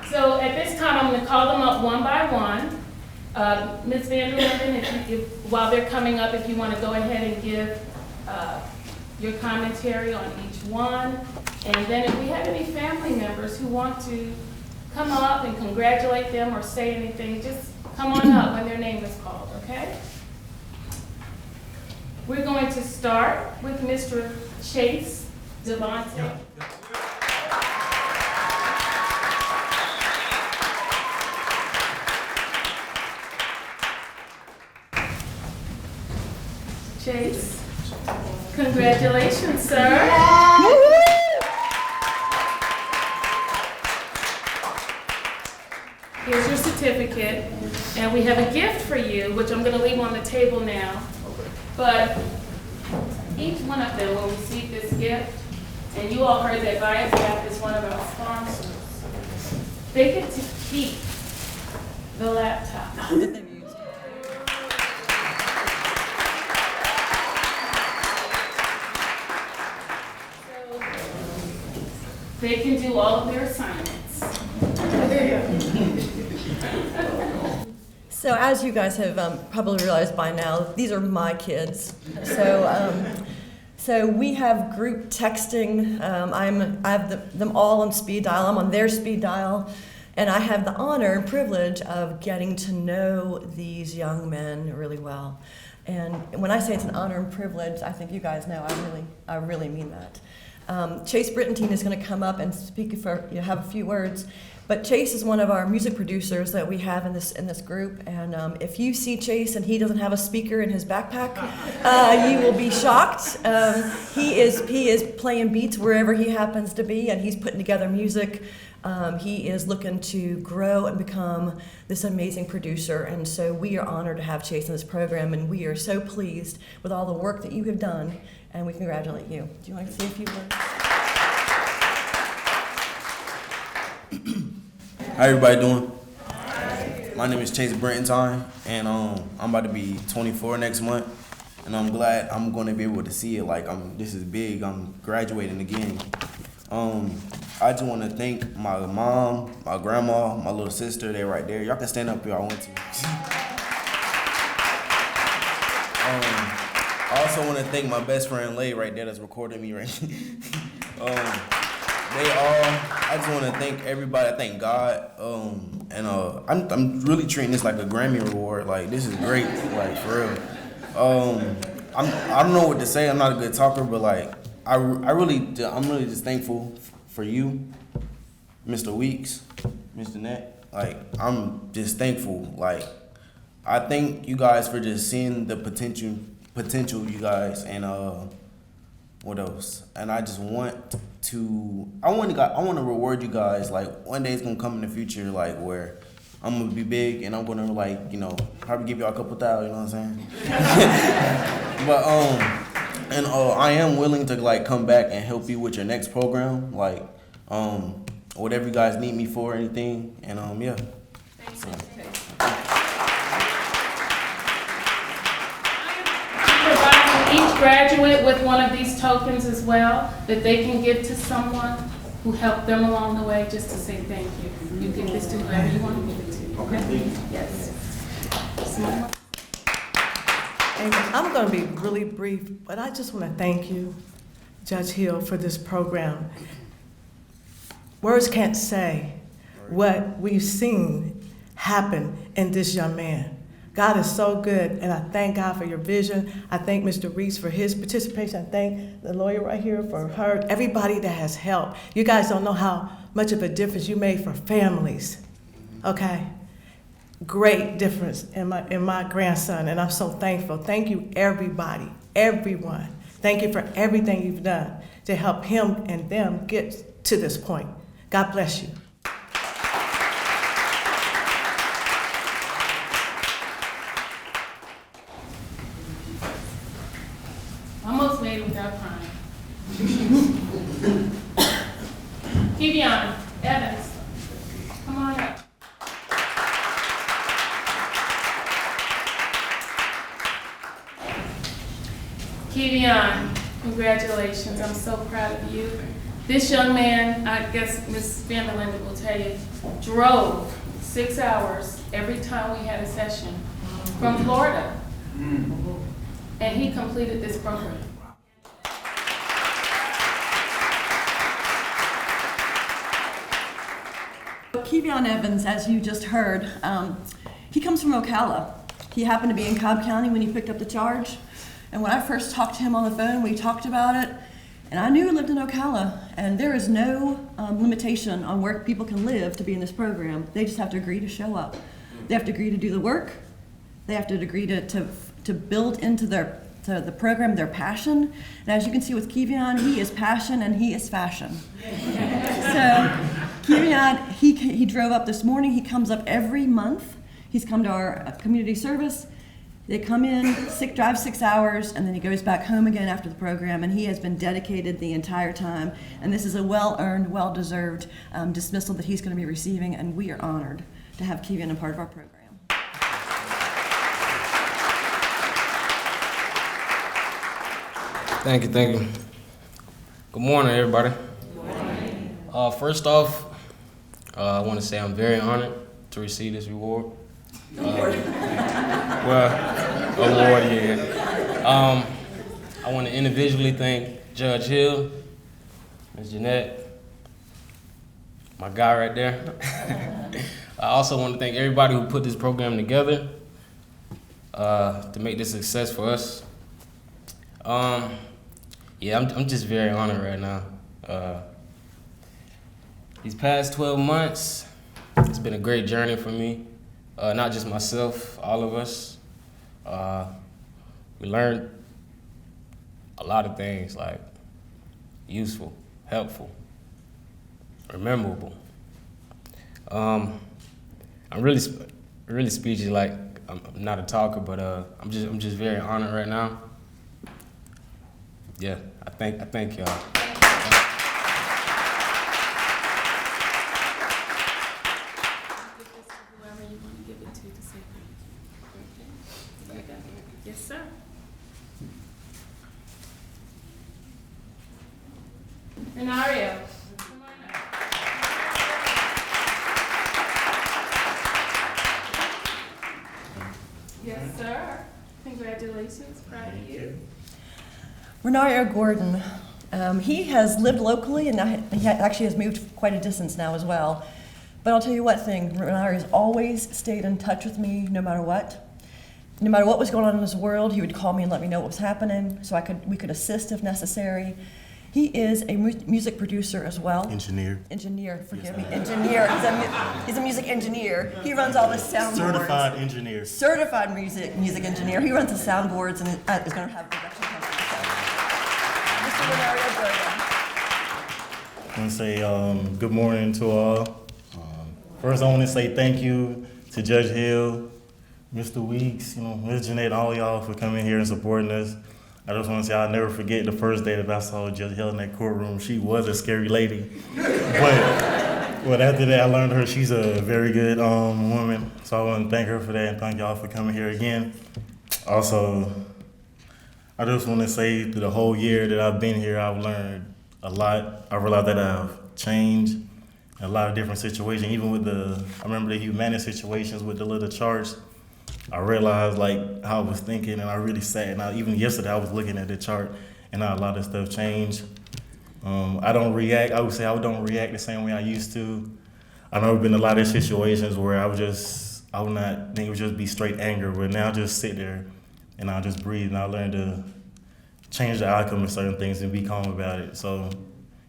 So at this time, I'm going to call them up one by one. Ms. Van der Linden, while they're coming up, if you want to go ahead and give your commentary on each one. And then if we have any family members who want to come up and congratulate them or say anything, just come on up when their name is called, okay? We're going to start with Mr. Chase Devontae. Chase, congratulations, sir. Here's your certificate, and we have a gift for you, which I'm going to leave on the table now. But each one of them will receive this gift, and you all heard that Viacap is one of our sponsors. They get to keep the laptop. They can do all of their assignments. So as you guys have probably realized by now, these are my kids. So we have group texting. I have them all on speed dial. I'm on their speed dial. And I have the honor and privilege of getting to know these young men really well. And when I say it's an honor and privilege, I think you guys know I really mean that. Chase Brittentine is going to come up and speak have a few words. But Chase is one of our music producers that we have in this group. And if you see Chase and he doesn't have a speaker in his backpack, you will be shocked. He is playing beats wherever he happens to be, and he's putting together music. He is looking to grow and become this amazing producer. And so we are honored to have Chase in this program, and we are so pleased with all the work that you have done. And we congratulate you. Do you want to say a few words? How everybody doing? My name is Chase Brittentine, and I'm about to be 24 next month, and I'm glad I'm going to be able to see it. Like this is big. I'm graduating again. I just want to thank my mom, my grandma, my little sister. They're right there. Y'all can stand up if y'all want to. I also want to thank my best friend Lay right there that's recording me right now. I just want to thank everybody. I thank God. I'm really treating this like a Grammy award. Like, this is great, like, for real. I don't know what to say. I'm not a good talker, but like, I'm really just thankful for you, Mr. Weeks, Ms. Jeanette. Like, I'm just thankful. Like, I thank you guys for just seeing the potential you guys, and what else? And I just want to reward you guys. Like, one day it's gonna come in the future, like, where I'm gonna be big and I'm gonna like, you know, probably give y'all a couple thousand, you know what I'm saying? But I am willing to like come back and help you with your next program, like whatever you guys need me for, anything, and yeah. So. Each graduate with one of these tokens as well that they can give to someone who helped them along the way, just to say thank you. You give this to whoever you want to give it to. Okay. Yes. Amen. I'm going to be really brief, but I just want to thank you, Judge Hill, for this program. Words can't say what we've seen happen in this young man. God is so good, and I thank God for your vision. I thank Mr. Reese for his participation. I thank the lawyer right here for her, everybody that has helped. You guys don't know how much of a difference you made for families, okay? Great difference in my grandson, and I'm so thankful. Thank you, everybody, everyone. Thank you for everything you've done to help him and them get to this point. God bless you. Almost made it without crying. Kevion Evans, come on up. Kevion, congratulations. I'm so proud of you. This young man, I guess Ms. Van der Linden will tell you, drove 6 hours every time we had a session from Florida. And he completed this program. Kevion Evans, as you just heard, he comes from Ocala. He happened to be in Cobb County when he picked up the charge. And when I first talked to him on the phone, we talked about it. And I knew he lived in Ocala. And there is no limitation on where people can live to be in this program. They just have to agree to show up. They have to agree to do the work. They have to agree to build into the program their passion. And as you can see with Kevion, he is passion and he is fashion. So Kevion, he drove up this morning. He comes up every month. He's come to our community service. They come in, drive 6 hours, and then he goes back home again after the program, and he has been dedicated the entire time. And this is a well-earned, well-deserved dismissal that he's going to be receiving, and we are honored to have Kevion a part of our program. Thank you, thank you. Good morning, everybody. Good morning. First off, I want to say I'm very honored to receive this reward. Award, yeah. I want to individually thank Judge Hill, Ms. Jeanette, my guy right there. I also want to thank everybody who put this program together to make this a success for us. Yeah, I'm just very honored right now. These past 12 months, it's been a great journey for me. Not just myself, all of us. We learned a lot of things, like useful, helpful, rememberable. I'm really speechless. Like I'm not a talker, but I'm just very honored right now. Yeah, I thank y'all. Yes, sir. Renario, come on up. Yes, sir. Congratulations, proud of you. Renario Gordon, he has lived locally and he actually has moved quite a distance now as well. But I'll tell you what thing, Renario has always stayed in touch with me no matter what. No matter what was going on in his world, he would call me and let me know what was happening so we could assist if necessary. He is a music producer as well. Engineer, forgive me. Engineer. He's a music engineer. He runs all the soundboards. Certified engineer. Certified music engineer. He runs the soundboards and is going to have a production company. So, Mr. Renario Gordon. I want to say good morning to all. First, I want to say thank you to Judge Hill, Mr. Weeks, Ms. Jeanette, all y'all for coming here and supporting us. I just want to say I'll never forget the first day that I saw Judge Hill in that courtroom. She was a scary lady, but after that I learned her. She's a very good woman. So I want to thank her for that and thank y'all for coming here again. Also, I just want to say through the whole year that I've been here, I've learned a lot. I realized that I've changed in a lot of different situations. Even with I remember the humanity situations with the little charts. I realized like how I was thinking, and I really sat. And even yesterday, I was looking at the chart, and how a lot of stuff changed. I don't react. I would say I don't react the same way I used to. I've never been in a lot of situations where I would not think it would just be straight anger. But now I just sit there, and I just breathe, and I learn to change the outcome of certain things and be calm about it. So,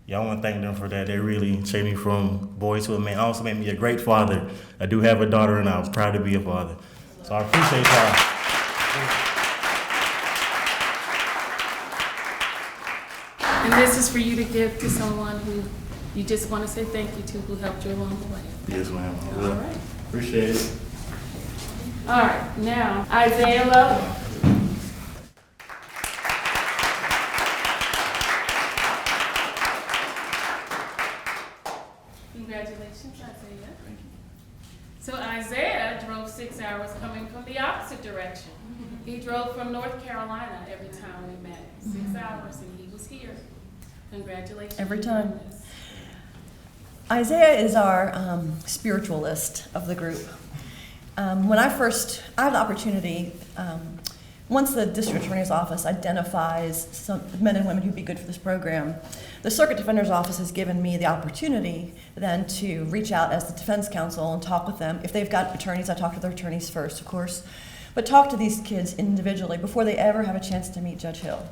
yeah, I want to thank them for that. They really changed me from boy to a man. Also made me a great father. I do have a daughter, and I'm proud to be a father. So I appreciate y'all. And this is for you to give to someone who you just want to say thank you to, who helped you along the way. Yes, ma'am. All right. Appreciate it. All right, now, Isaiah Love. Congratulations, Isaiah. Thank you. So Isaiah drove 6 hours coming from the opposite direction. He drove from North Carolina every time we met. 6 hours, and he was here. Congratulations. Every time. Isaiah is our spiritualist of the group. When I had the opportunity, once the district attorney's office identifies some men and women who'd be good for this program, the circuit defender's office has given me the opportunity then to reach out as the defense counsel and talk with them. If they've got attorneys, I talk to their attorneys first, of course, but talk to these kids individually before they ever have a chance to meet Judge Hill.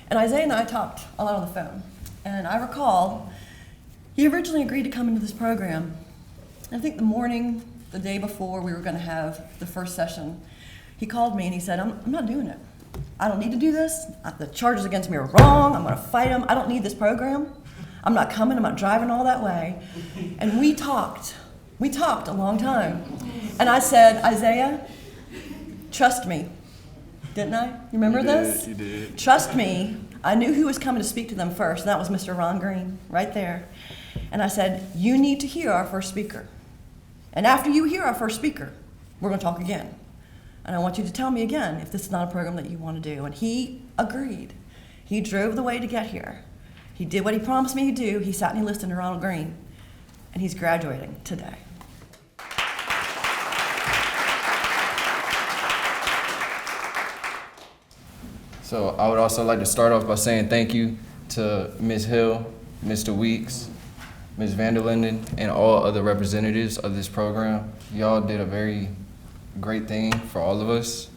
And Isaiah and I talked a lot on the phone, and I recall he originally agreed to come into this program. I think the day before we were going to have the first session, he called me and he said, I'm not doing it. I don't need to do this. The charges against me are wrong. I'm going to fight them. I don't need this program. I'm not coming. I'm not driving all that way. And we talked. We talked a long time. And I said, Isaiah, trust me. Didn't I? You remember this? You did. Trust me. I knew who was coming to speak to them first, and that was Mr. Ron Green, right there. And I said, you need to hear our first speaker. And after you hear our first speaker, we're going to talk again. And I want you to tell me again if this is not a program that you want to do. And he agreed. He drove the way to get here. He did what he promised me he'd do. He sat and he listened to Ronald Green. And he's graduating today. So I would also like to start off by saying thank you to Ms. Hill, Mr. Weeks, Ms. Linden, and all other representatives of this program. Y'all did a very great thing for all of us.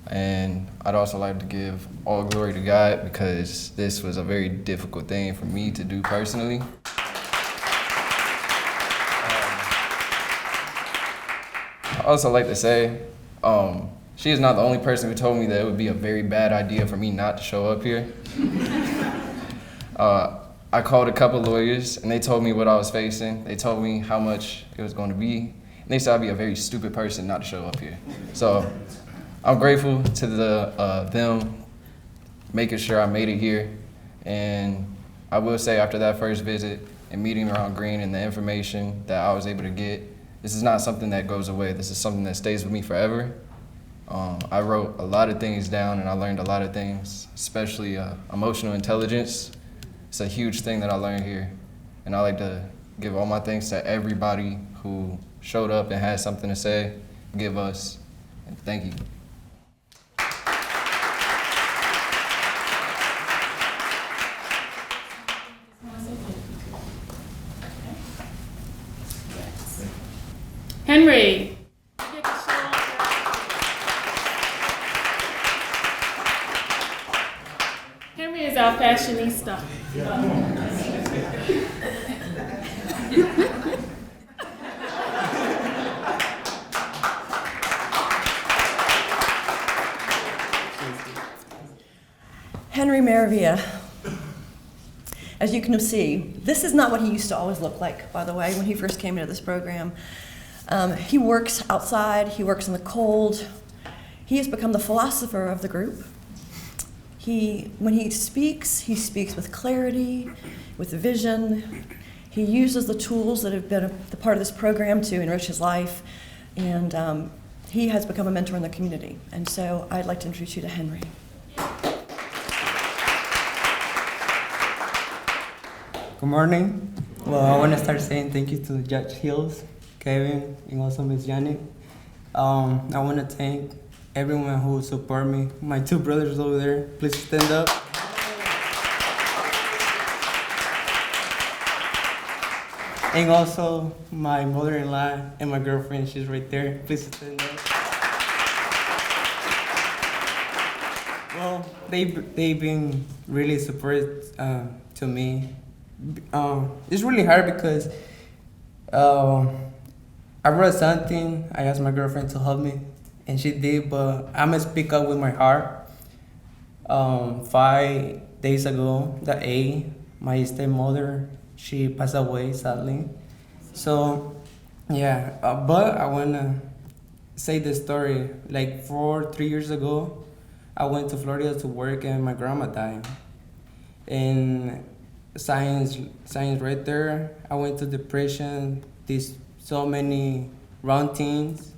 And I'd also like to give all glory to God because this was a very difficult thing for me to do personally. I'd also like to say, she is not the only person who told me that it would be a very bad idea for me not to show up here. I called a couple lawyers and they told me what I was facing. They told me how much it was going to be. And they said I'd be a very stupid person not to show up here. So I'm grateful to them making sure I made it here. And I will say after that first visit and meeting Ron Green and the information that I was able to get, this is not something that goes away. This is something that stays with me forever. I wrote a lot of things down and I learned a lot of things, especially emotional intelligence. It's a huge thing that I learned here. And I like to give all my thanks to everybody who showed up and had something to say, give us, and thank you. Henry. Henry is our fashionista. Henry Maravilla, as you can see, this is not what he used to always look like, by the way, when he first came into this program. He works outside, he works in the cold. He has become the philosopher of the group. When he speaks with clarity, with vision. He uses the tools that have been a part of this program to enrich his life, and he has become a mentor in the community. And so I'd like to introduce you to Henry. Good morning. Well, I want to start saying thank you to Judge Hills, Kevin, and also Ms. Janet. I want to thank everyone who support me. My two brothers over there, please stand up. And also my mother-in-law and my girlfriend, she's right there. Please stand up. Well, they've been really supportive to me. It's really hard because I wrote something, I asked my girlfriend to help me, and she did, but I'm gonna speak up with my heart. 5 days ago, my stepmother, she passed away sadly. So, yeah, but I wanna say the story. Like 3 years ago, I went to Florida to work and my grandma died. And signs right there. I went to depression, so many wrong things.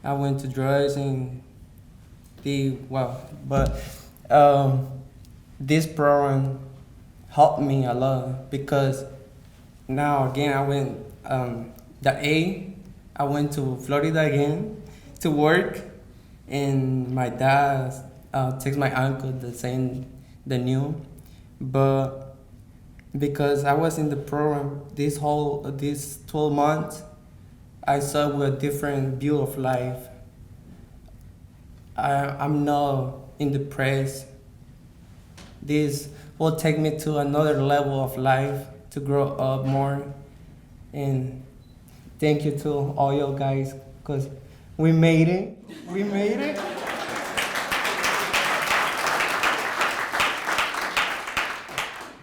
I went to drugs and this program helped me a lot because now again I went I went to Florida again to work, and my dad texted my uncle the new, but because I was in the program these 12 months, I saw with a different view of life. I'm not in depressed. This will take me to another level of life to grow up more. And thank you to all you guys, because we made it. We made it.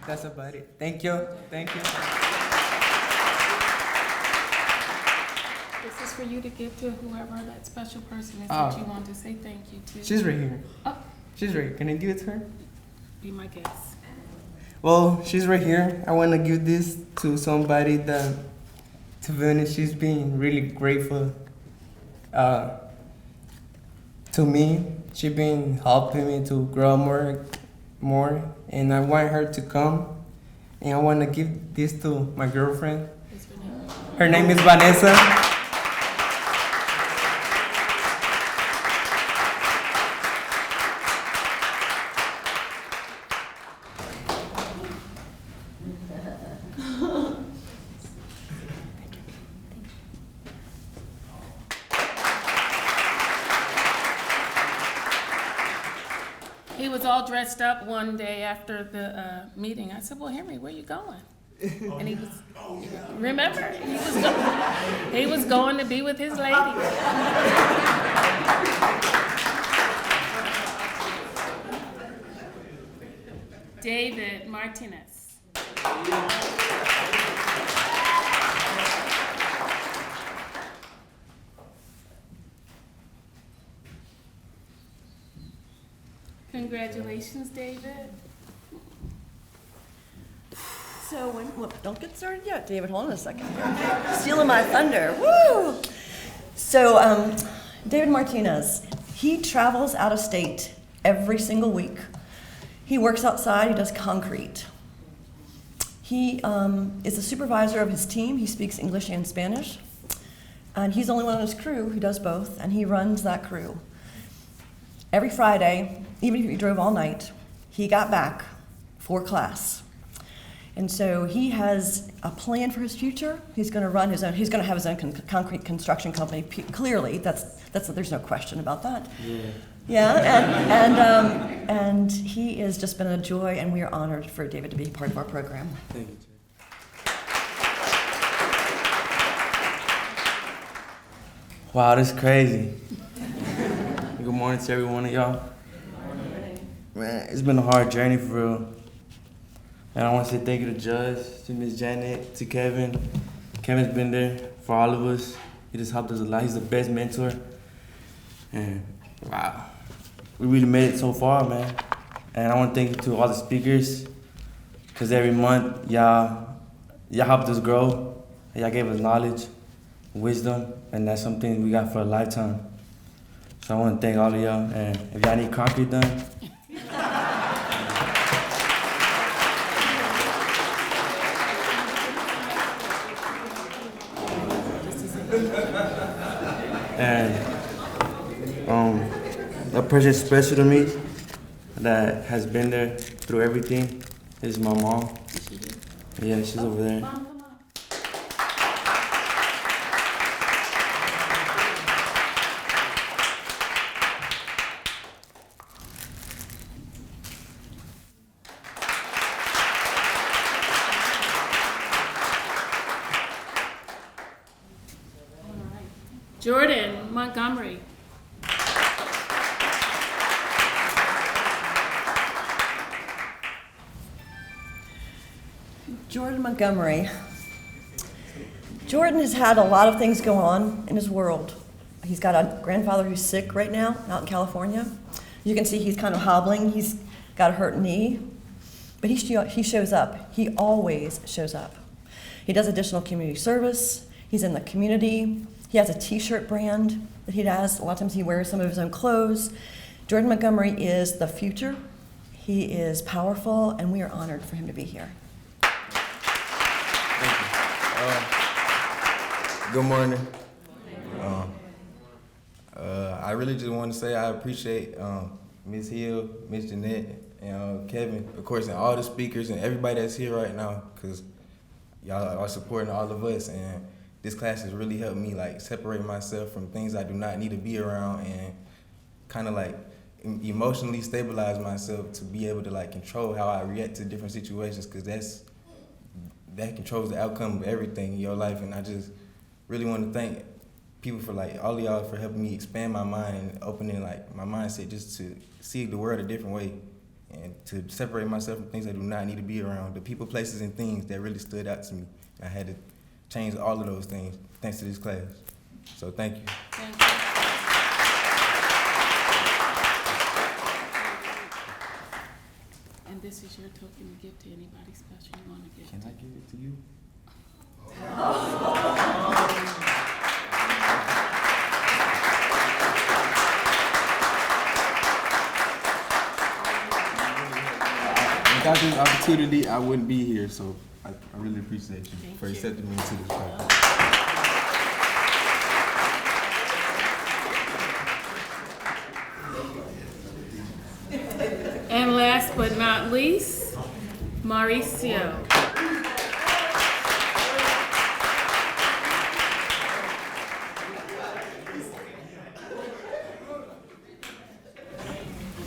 That's about it. Thank you. Thank you. This is for you to give to whoever that special person is that you want to say thank you to. She's right here. Oh. She's right here. Can I give it to her? Be my guest. Well, she's right here. I want to give this to somebody that, to be honest, she's been really grateful to me. She's been helping me to grow more, and I want her to come. And I want to give this to my girlfriend. Her name is Vanessa. He was all dressed up one day after the meeting. I said, well, Henry, where you going? And he was, remember, he was going to be with his lady. David Martinez. Congratulations, David. So, don't get started yet, David. Hold on a second. Stealing my thunder. Woo! So, David Martinez, he travels out of state every single week. He works outside, he does concrete. He is the supervisor of his team. He speaks English and Spanish. And he's the only one on his crew who does both, and he runs that crew. Every Friday, even if he drove all night, he got back for class. And so he has a plan for his future. He's going to run his own. He's going to have his own concrete construction company. Clearly, that's there's no question about that. Yeah, and he has just been a joy, and we are honored for David to be part of our program. Thank you. Wow, that's crazy. Good morning to every one of y'all. Man, it's been a hard journey for real. And I want to say thank you to Judge, to Ms. Janet, to Kevin. Kevin's been there for all of us. He just helped us a lot. He's the best mentor. And wow, we really made it so far, man. And I want to thank you to all the speakers, because every month y'all helped us grow. Y'all gave us knowledge, wisdom, and that's something we got for a lifetime. So I want to thank all of y'all. And if y'all need concrete done, and a person special to me that has been there through everything is my mom. Yeah, she's over there. Jordan Montgomery. Jordan Montgomery. Jordan has had a lot of things go on in his world. He's got a grandfather who's sick right now out in California. You can see he's kind of hobbling. He's got a hurt knee, but he shows up. He always shows up. He does additional community service. He's in the community. He has a t-shirt brand that he does. A lot of times he wears some of his own clothes. Jordan Montgomery is the future. He is powerful, and we are honored for him to be here. Good morning. I really just want to say I appreciate Ms. Hill, Ms. Jeanette, and Kevin, of course, and all the speakers and everybody that's here right now, because y'all are supporting all of us, and this class has really helped me like separate myself from things I do not need to be around, and kind of like emotionally stabilize myself to be able to like control how I react to different situations, because that controls the outcome of everything in your life. And I just really want to thank people for like all of y'all for helping me expand my mind and opening like my mindset just to see the world a different way and to separate myself from things I do not need to be around, the people, places, and things that really stood out to me. I had to change all of those things thanks to this class. So thank you. Thank you. And this is your token gift to anybody special you want to give. Can I give it to you? Without this opportunity, I wouldn't be here, so I really appreciate you for accepting me into this program. And last but not least, Mauricio.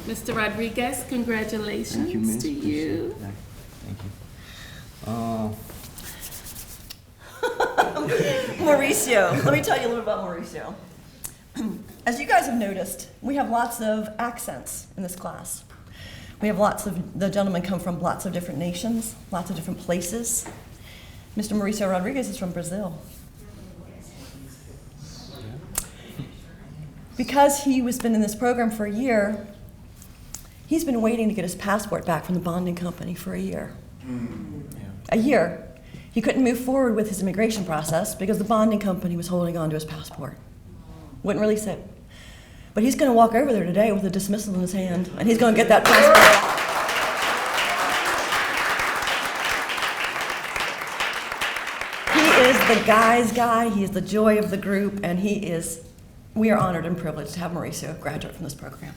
Mr. Rodriguez, congratulations to you. Thank you. Mauricio, let me tell you a little about Mauricio. As you guys have noticed, we have lots of accents in this class. We have the gentlemen come from lots of different nations, lots of different places. Mr. Mauricio Rodriguez is from Brazil. Because he has been in this program for a year, he's been waiting to get his passport back from the bonding company for a year. A year. He couldn't move forward with his immigration process because the bonding company was holding on to his passport. Wouldn't release it. But he's going to walk over there today with a dismissal in his hand, and he's going to get that passport. He is the guy's guy. He is the joy of the group, and we are honored and privileged to have Mauricio graduate from this program.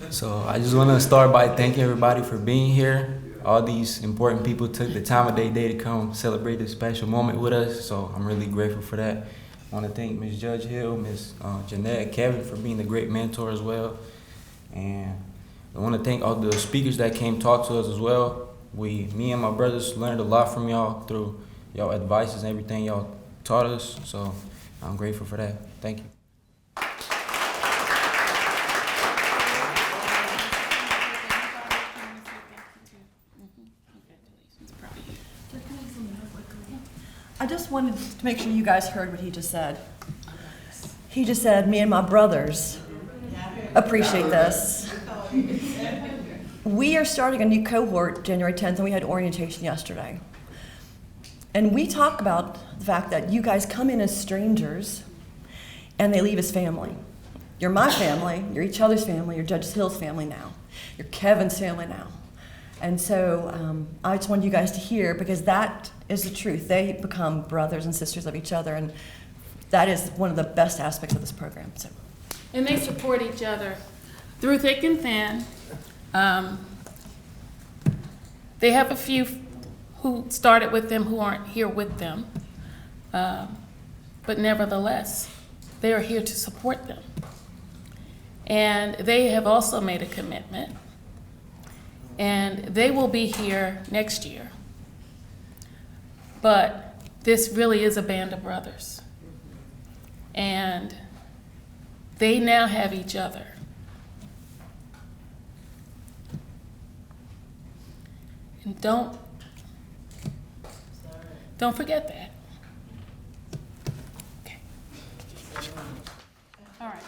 So I just want to start by thanking everybody for being here. All these important people took the time of their day to come celebrate this special moment with us, so I'm really grateful for that. I want to thank Ms. Judge Hill, Ms. Jeanette, Kevin for being a great mentor as well. And I want to thank all the speakers that came talk to us as well. Me and my brothers learned a lot from y'all through y'all advices and everything y'all taught us, so I'm grateful for that. Thank you. wanted to make sure you guys heard what he just said. He just said, me and my brothers appreciate this. We are starting a new cohort January 10th, and we had orientation yesterday. And we talk about the fact that you guys come in as strangers, and they leave as family. You're my family, you're each other's family, you're Judge Hill's family now, you're Kevin's family now. And so I just wanted you guys to hear, because that is the truth. They become brothers and sisters of each other, and that is one of the best aspects of this program. So. And they support each other through thick and thin. They have a few who started with them who aren't here with them, but nevertheless, they are here to support them. And they have also made a commitment, and they will be here next year. But this really is a band of brothers. And they now have each other. And don't forget that. Okay. All right.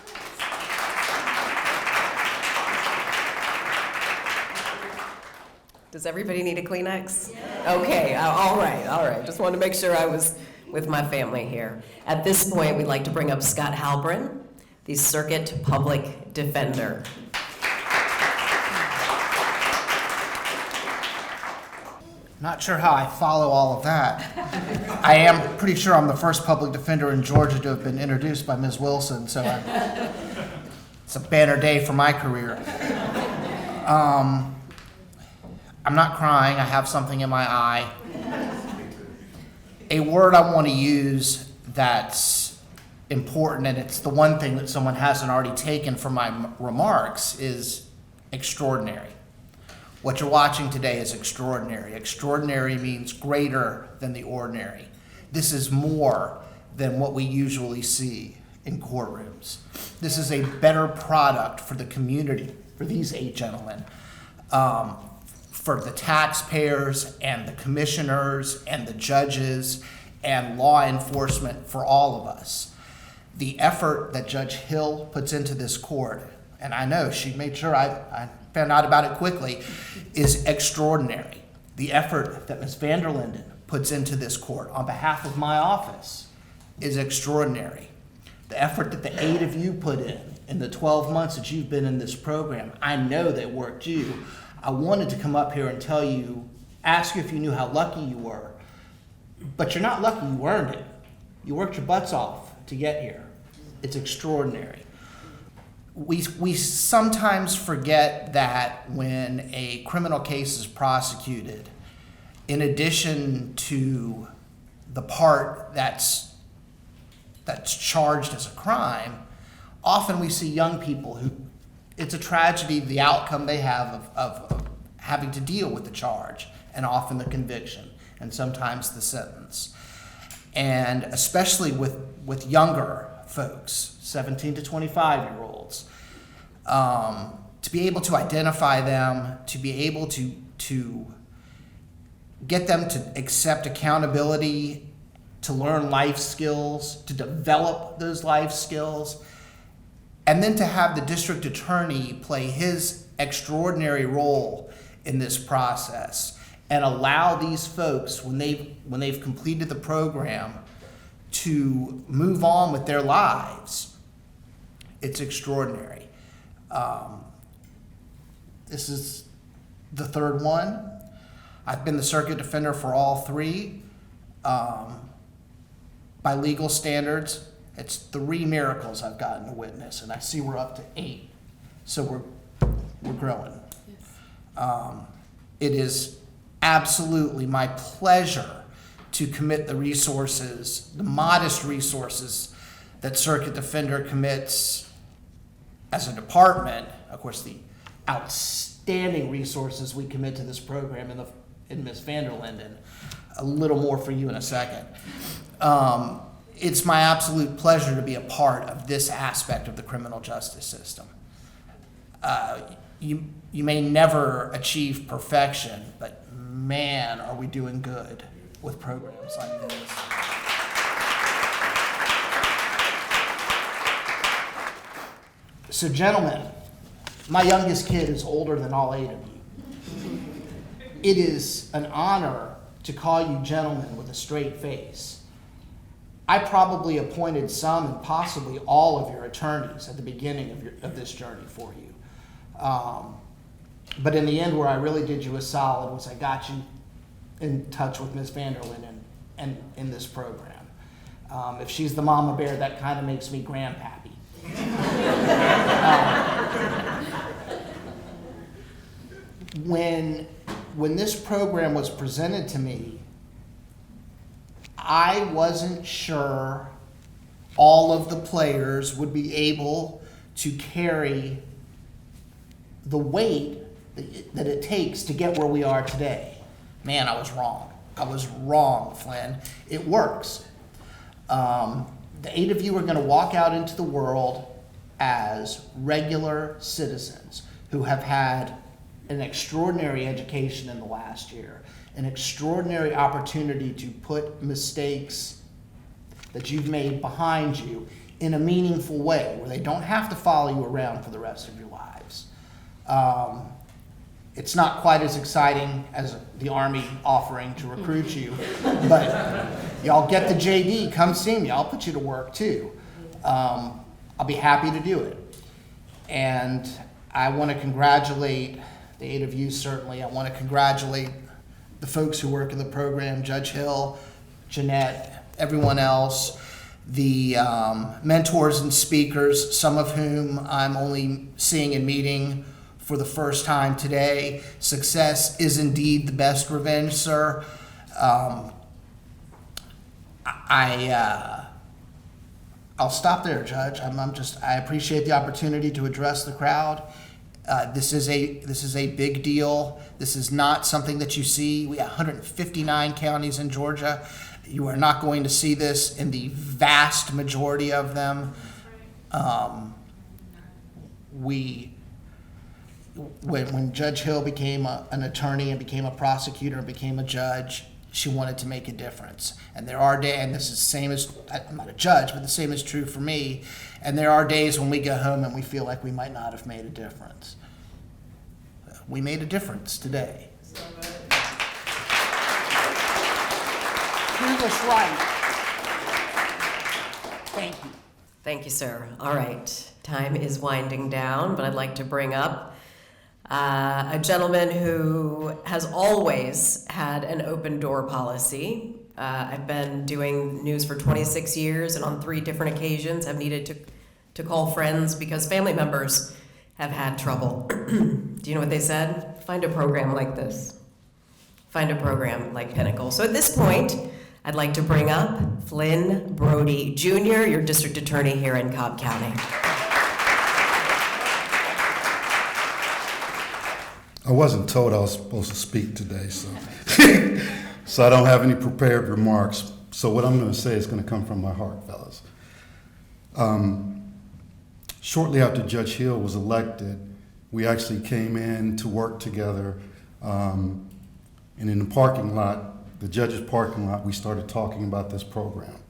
Does everybody need a Kleenex? Okay, all right. Just wanted to make sure I was with my family here. At this point, we'd like to bring up Scott Halpern, the Circuit Public Defender. Not sure how I follow all of that. I am pretty sure I'm the first public defender in Georgia to have been introduced by Ms. Wilson, so it's a banner day for my career. I'm not crying, I have something in my eye. A word I want to use that's important, and it's the one thing that someone hasn't already taken from my remarks, is extraordinary. What you're watching today is extraordinary. Extraordinary means greater than the ordinary. This is more than what we usually see in courtrooms. This is a better product for the community, for these 8 gentlemen, for the taxpayers and the commissioners and the judges and law enforcement, for all of us. The effort that Judge Hill puts into this court, and I know she made sure I found out about it quickly, is extraordinary. The effort that Ms. van der Linden puts into this court on behalf of my office is extraordinary. The effort that the 8 of you put in the 12 months that you've been in this program, I know they worked you. I wanted to come up here and tell you, ask you if you knew how lucky you were, but you're not lucky, you earned it. You worked your butts off to get here. It's extraordinary. We sometimes forget that when a criminal case is prosecuted, in addition to the part that's charged as a crime, often we see young people who, it's a tragedy, the outcome they have of having to deal with the charge, and often the conviction, and sometimes the sentence. And especially with younger folks, 17 to 25-year-olds, to be able to identify them, to be able to get them to accept accountability, to learn life skills, to develop those life skills, and then to have the district attorney play his extraordinary role in this process and allow these folks, when they've completed the program, to move on with their lives. It's extraordinary. This is the 3rd one. I've been the circuit defender for all 3. By legal standards, it's 3 miracles I've gotten to witness, and I see we're up to 8. So we're growing. It is absolutely my pleasure to commit the resources, the modest resources that Circuit Defender commits as a department. Of course, the outstanding resources we commit to this program in Ms. van der Linden. A little more for you in a second. It's my absolute pleasure to be a part of this aspect of the criminal justice system. You may never achieve perfection, but man, are we doing good with programs like this. So gentlemen, my youngest kid is older than all 8 of you. It is an honor to call you gentlemen with a straight face. I probably appointed some and possibly all of your attorneys at the beginning of this journey for you. But in the end, where I really did you a solid was I got you in touch with Ms. Vanderlyn and in this program. If she's the mama bear, that kind of makes me grandpappy. When this program was presented to me, I wasn't sure all of the players would be able to carry the weight that it takes to get where we are today. Man, I was wrong. I was wrong, Flynn. It works. The 8 of you are going to walk out into the world as regular citizens who have had an extraordinary education in the last year, an extraordinary opportunity to put mistakes that you've made behind you in a meaningful way where they don't have to follow you around for the rest of your lives. It's not quite as exciting as the Army offering to recruit you, but y'all get the JD, come see me, I'll put you to work too. I'll be happy to do it. And I want to congratulate the 8 of you, certainly. I want to congratulate the folks who work in the program, Judge Hill, Jeanette, everyone else, the mentors and speakers, some of whom I'm only seeing and meeting for the first time today. Success is indeed the best revenge, sir. I'll stop there, Judge. I appreciate the opportunity to address the crowd. This is a big deal. This is not something that you see. We have 159 counties in Georgia. You are not going to see this in the vast majority of them. When Judge Hill became an attorney and became a prosecutor and became a judge, she wanted to make a difference. And there are days, and this is the same as, I'm not a judge, but the same is true for me, and there are days when we go home and we feel like we might not have made a difference. We made a difference today. Prove us right. Thank you. Thank you, sir. All right, time is winding down, but I'd like to bring up a gentleman who has always had an open door policy. I've been doing news for 26 years, and on 3 different occasions have needed to call friends because family members have had trouble. Do you know what they said? Find a program like this. Find a program like Pinnacle. So at this point, I'd like to bring up Flynn Brody Jr., your district attorney here in Cobb County. I wasn't told I was supposed to speak today, so so I don't have any prepared remarks. So what I'm going to say is going to come from my heart, fellas. Shortly after Judge Hill was elected, we actually came in to work together, and in the parking lot, the judge's parking lot, we started talking about this program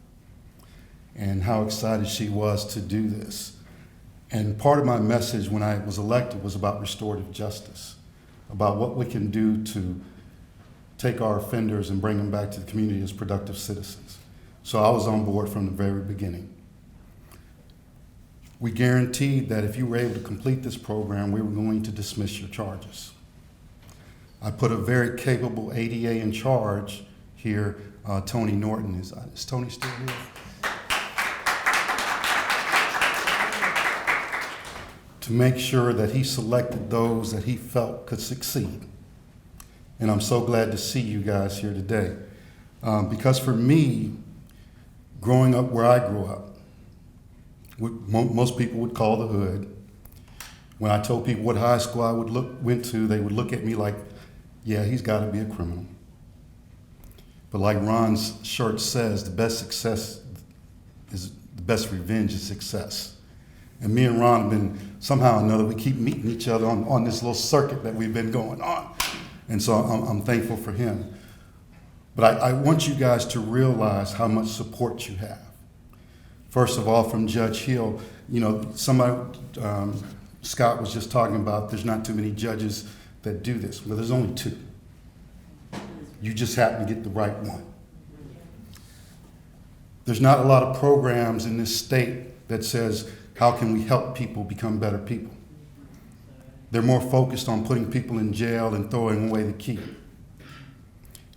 and how excited she was to do this. And part of my message when I was elected was about restorative justice, about what we can do to take our offenders and bring them back to the community as productive citizens. So I was on board from the very beginning. We guaranteed that if you were able to complete this program, we were going to dismiss your charges. I put a very capable ADA in charge here, Tony Norton. Is Tony still here? To make sure that he selected those that he felt could succeed. And I'm so glad to see you guys here today. Because for me, growing up where I grew up, most people would call the hood. When I told people what high school I went to, they would look at me like, yeah, he's got to be a criminal. But like Ron's shirt says, the best revenge is success. And me and Ron have been, somehow or another, we keep meeting each other on this little circuit that we've been going on. And so I'm thankful for him. But I want you guys to realize how much support you have. First of all, from Judge Hill, you know, somebody, Scott was just talking about there's not too many judges that do this. Well, there's only 2. You just happen to get the right one. There's not a lot of programs in this state that says, how can we help people become better people? They're more focused on putting people in jail and throwing away the key.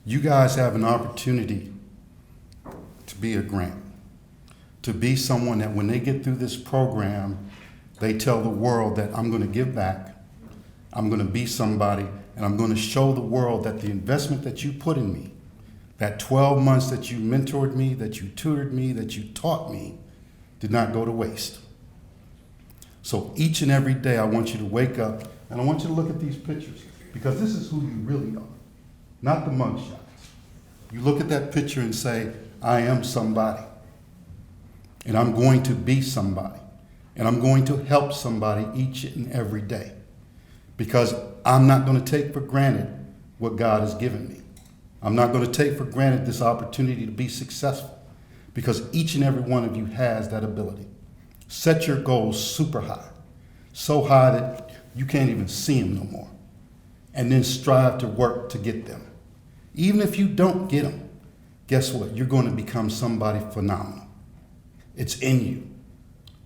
You guys have an opportunity to be a grant, to be someone that when they get through this program, they tell the world that I'm going to give back, I'm going to be somebody, and I'm going to show the world that the investment that you put in me, that 12 months that you mentored me, that you tutored me, that you taught me, did not go to waste. So each and every day I want you to wake up and I want you to look at these pictures, because this is who you really are, not the mugshots. You look at that picture and say, I am somebody, and I'm going to be somebody, and I'm going to help somebody each and every day, because I'm not going to take for granted what God has given me. I'm not going to take for granted this opportunity to be successful, because each and every one of you has that ability. Set your goals super high, so high that you can't even see them no more, and then strive to work to get them. Even if you don't get them, guess what? You're going to become somebody phenomenal. It's in you.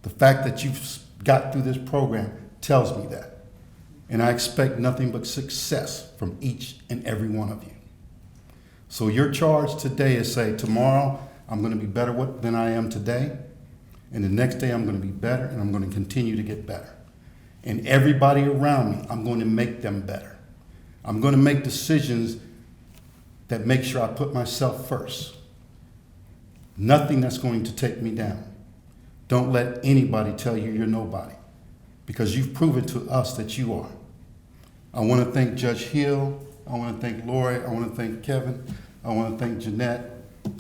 The fact that you've got through this program tells me that. And I expect nothing but success from each and every one of you. So your charge today is say, tomorrow I'm going to be better than I am today. And the next day I'm going to be better, and I'm going to continue to get better. And everybody around me, I'm going to make them better. I'm going to make decisions that make sure I put myself first. Nothing that's going to take me down. Don't let anybody tell you you're nobody, because you've proven to us that you are. I want to thank Judge Hill. I want to thank Lori. I want to thank Kevin. I want to thank Jeanette.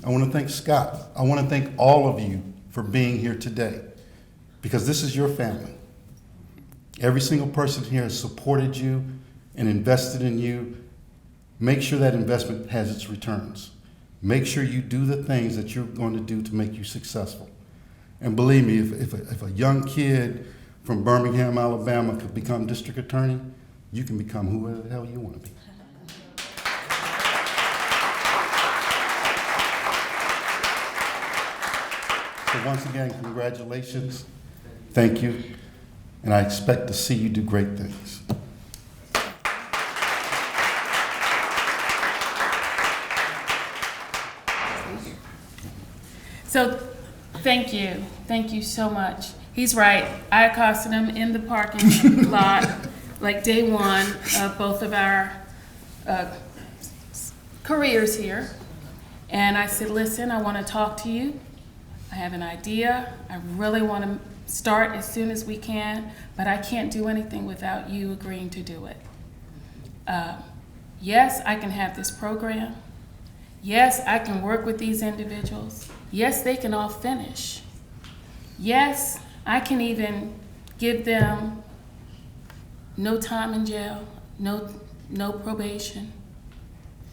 I want to thank Scott. I want to thank all of you for being here today, because this is your family. Every single person here has supported you and invested in you. Make sure that investment has its returns. Make sure you do the things that you're going to do to make you successful. And believe me, if a young kid from Birmingham, Alabama could become district attorney, you can become whoever the hell you want to be. So once again, congratulations. Thank you. And I expect to see you do great things. So, thank you. Thank you so much. He's right. I accosted him in the parking lot, like day one of both of our careers here. And I said, listen, I want to talk to you. I have an idea. I really want to start as soon as we can, but I can't do anything without you agreeing to do it. Yes, I can have this program. Yes, I can work with these individuals. Yes, they can all finish. Yes, I can even give them no time in jail, no probation,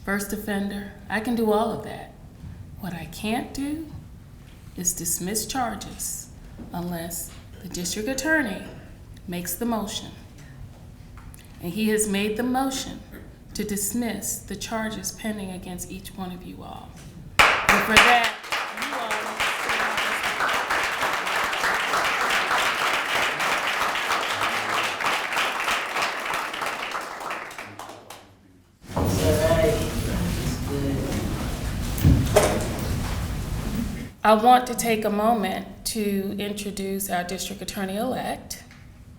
first offender. I can do all of that. What I can't do is dismiss charges unless the district attorney makes the motion. And he has made the motion to dismiss the charges pending against each one of you all. And for that, you all I want to take a moment to introduce our district attorney-elect,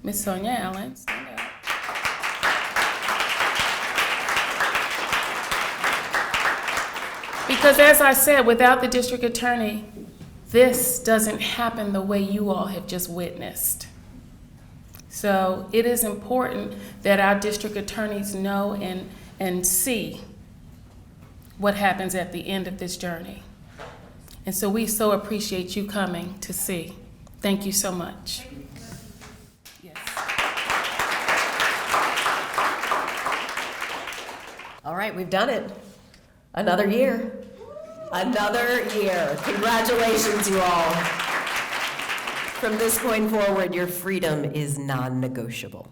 Ms. Sonia Allen. Stand up. Because as I said, without the district attorney, this doesn't happen the way you all have just witnessed. So it is important that our district attorneys know and see what happens at the end of this journey. And so we so appreciate you coming to see. Thank you so much. Yes. All right, we've done it. Another year. Another year. Congratulations, you all. From this point forward, your freedom is non-negotiable.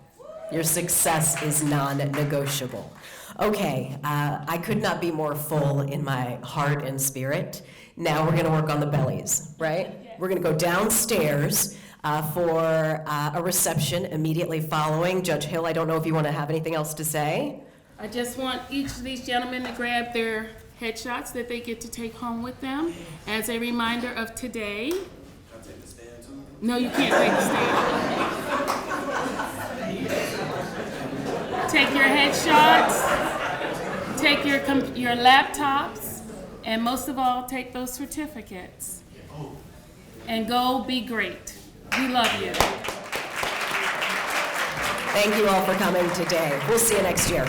Your success is non-negotiable. Okay, I could not be more full in my heart and spirit. Now we're gonna work on the bellies, right? We're gonna go downstairs for a reception immediately following. Judge Hill, I don't know if you wanna have anything else to say? I just want each of these gentlemen to grab their headshots that they get to take home with them as a reminder of today. No, you can't take the stand. Take your headshots, take your laptops, and most of all, take those certificates. And go be great. We love you. Thank you all for coming today. We'll see you next year.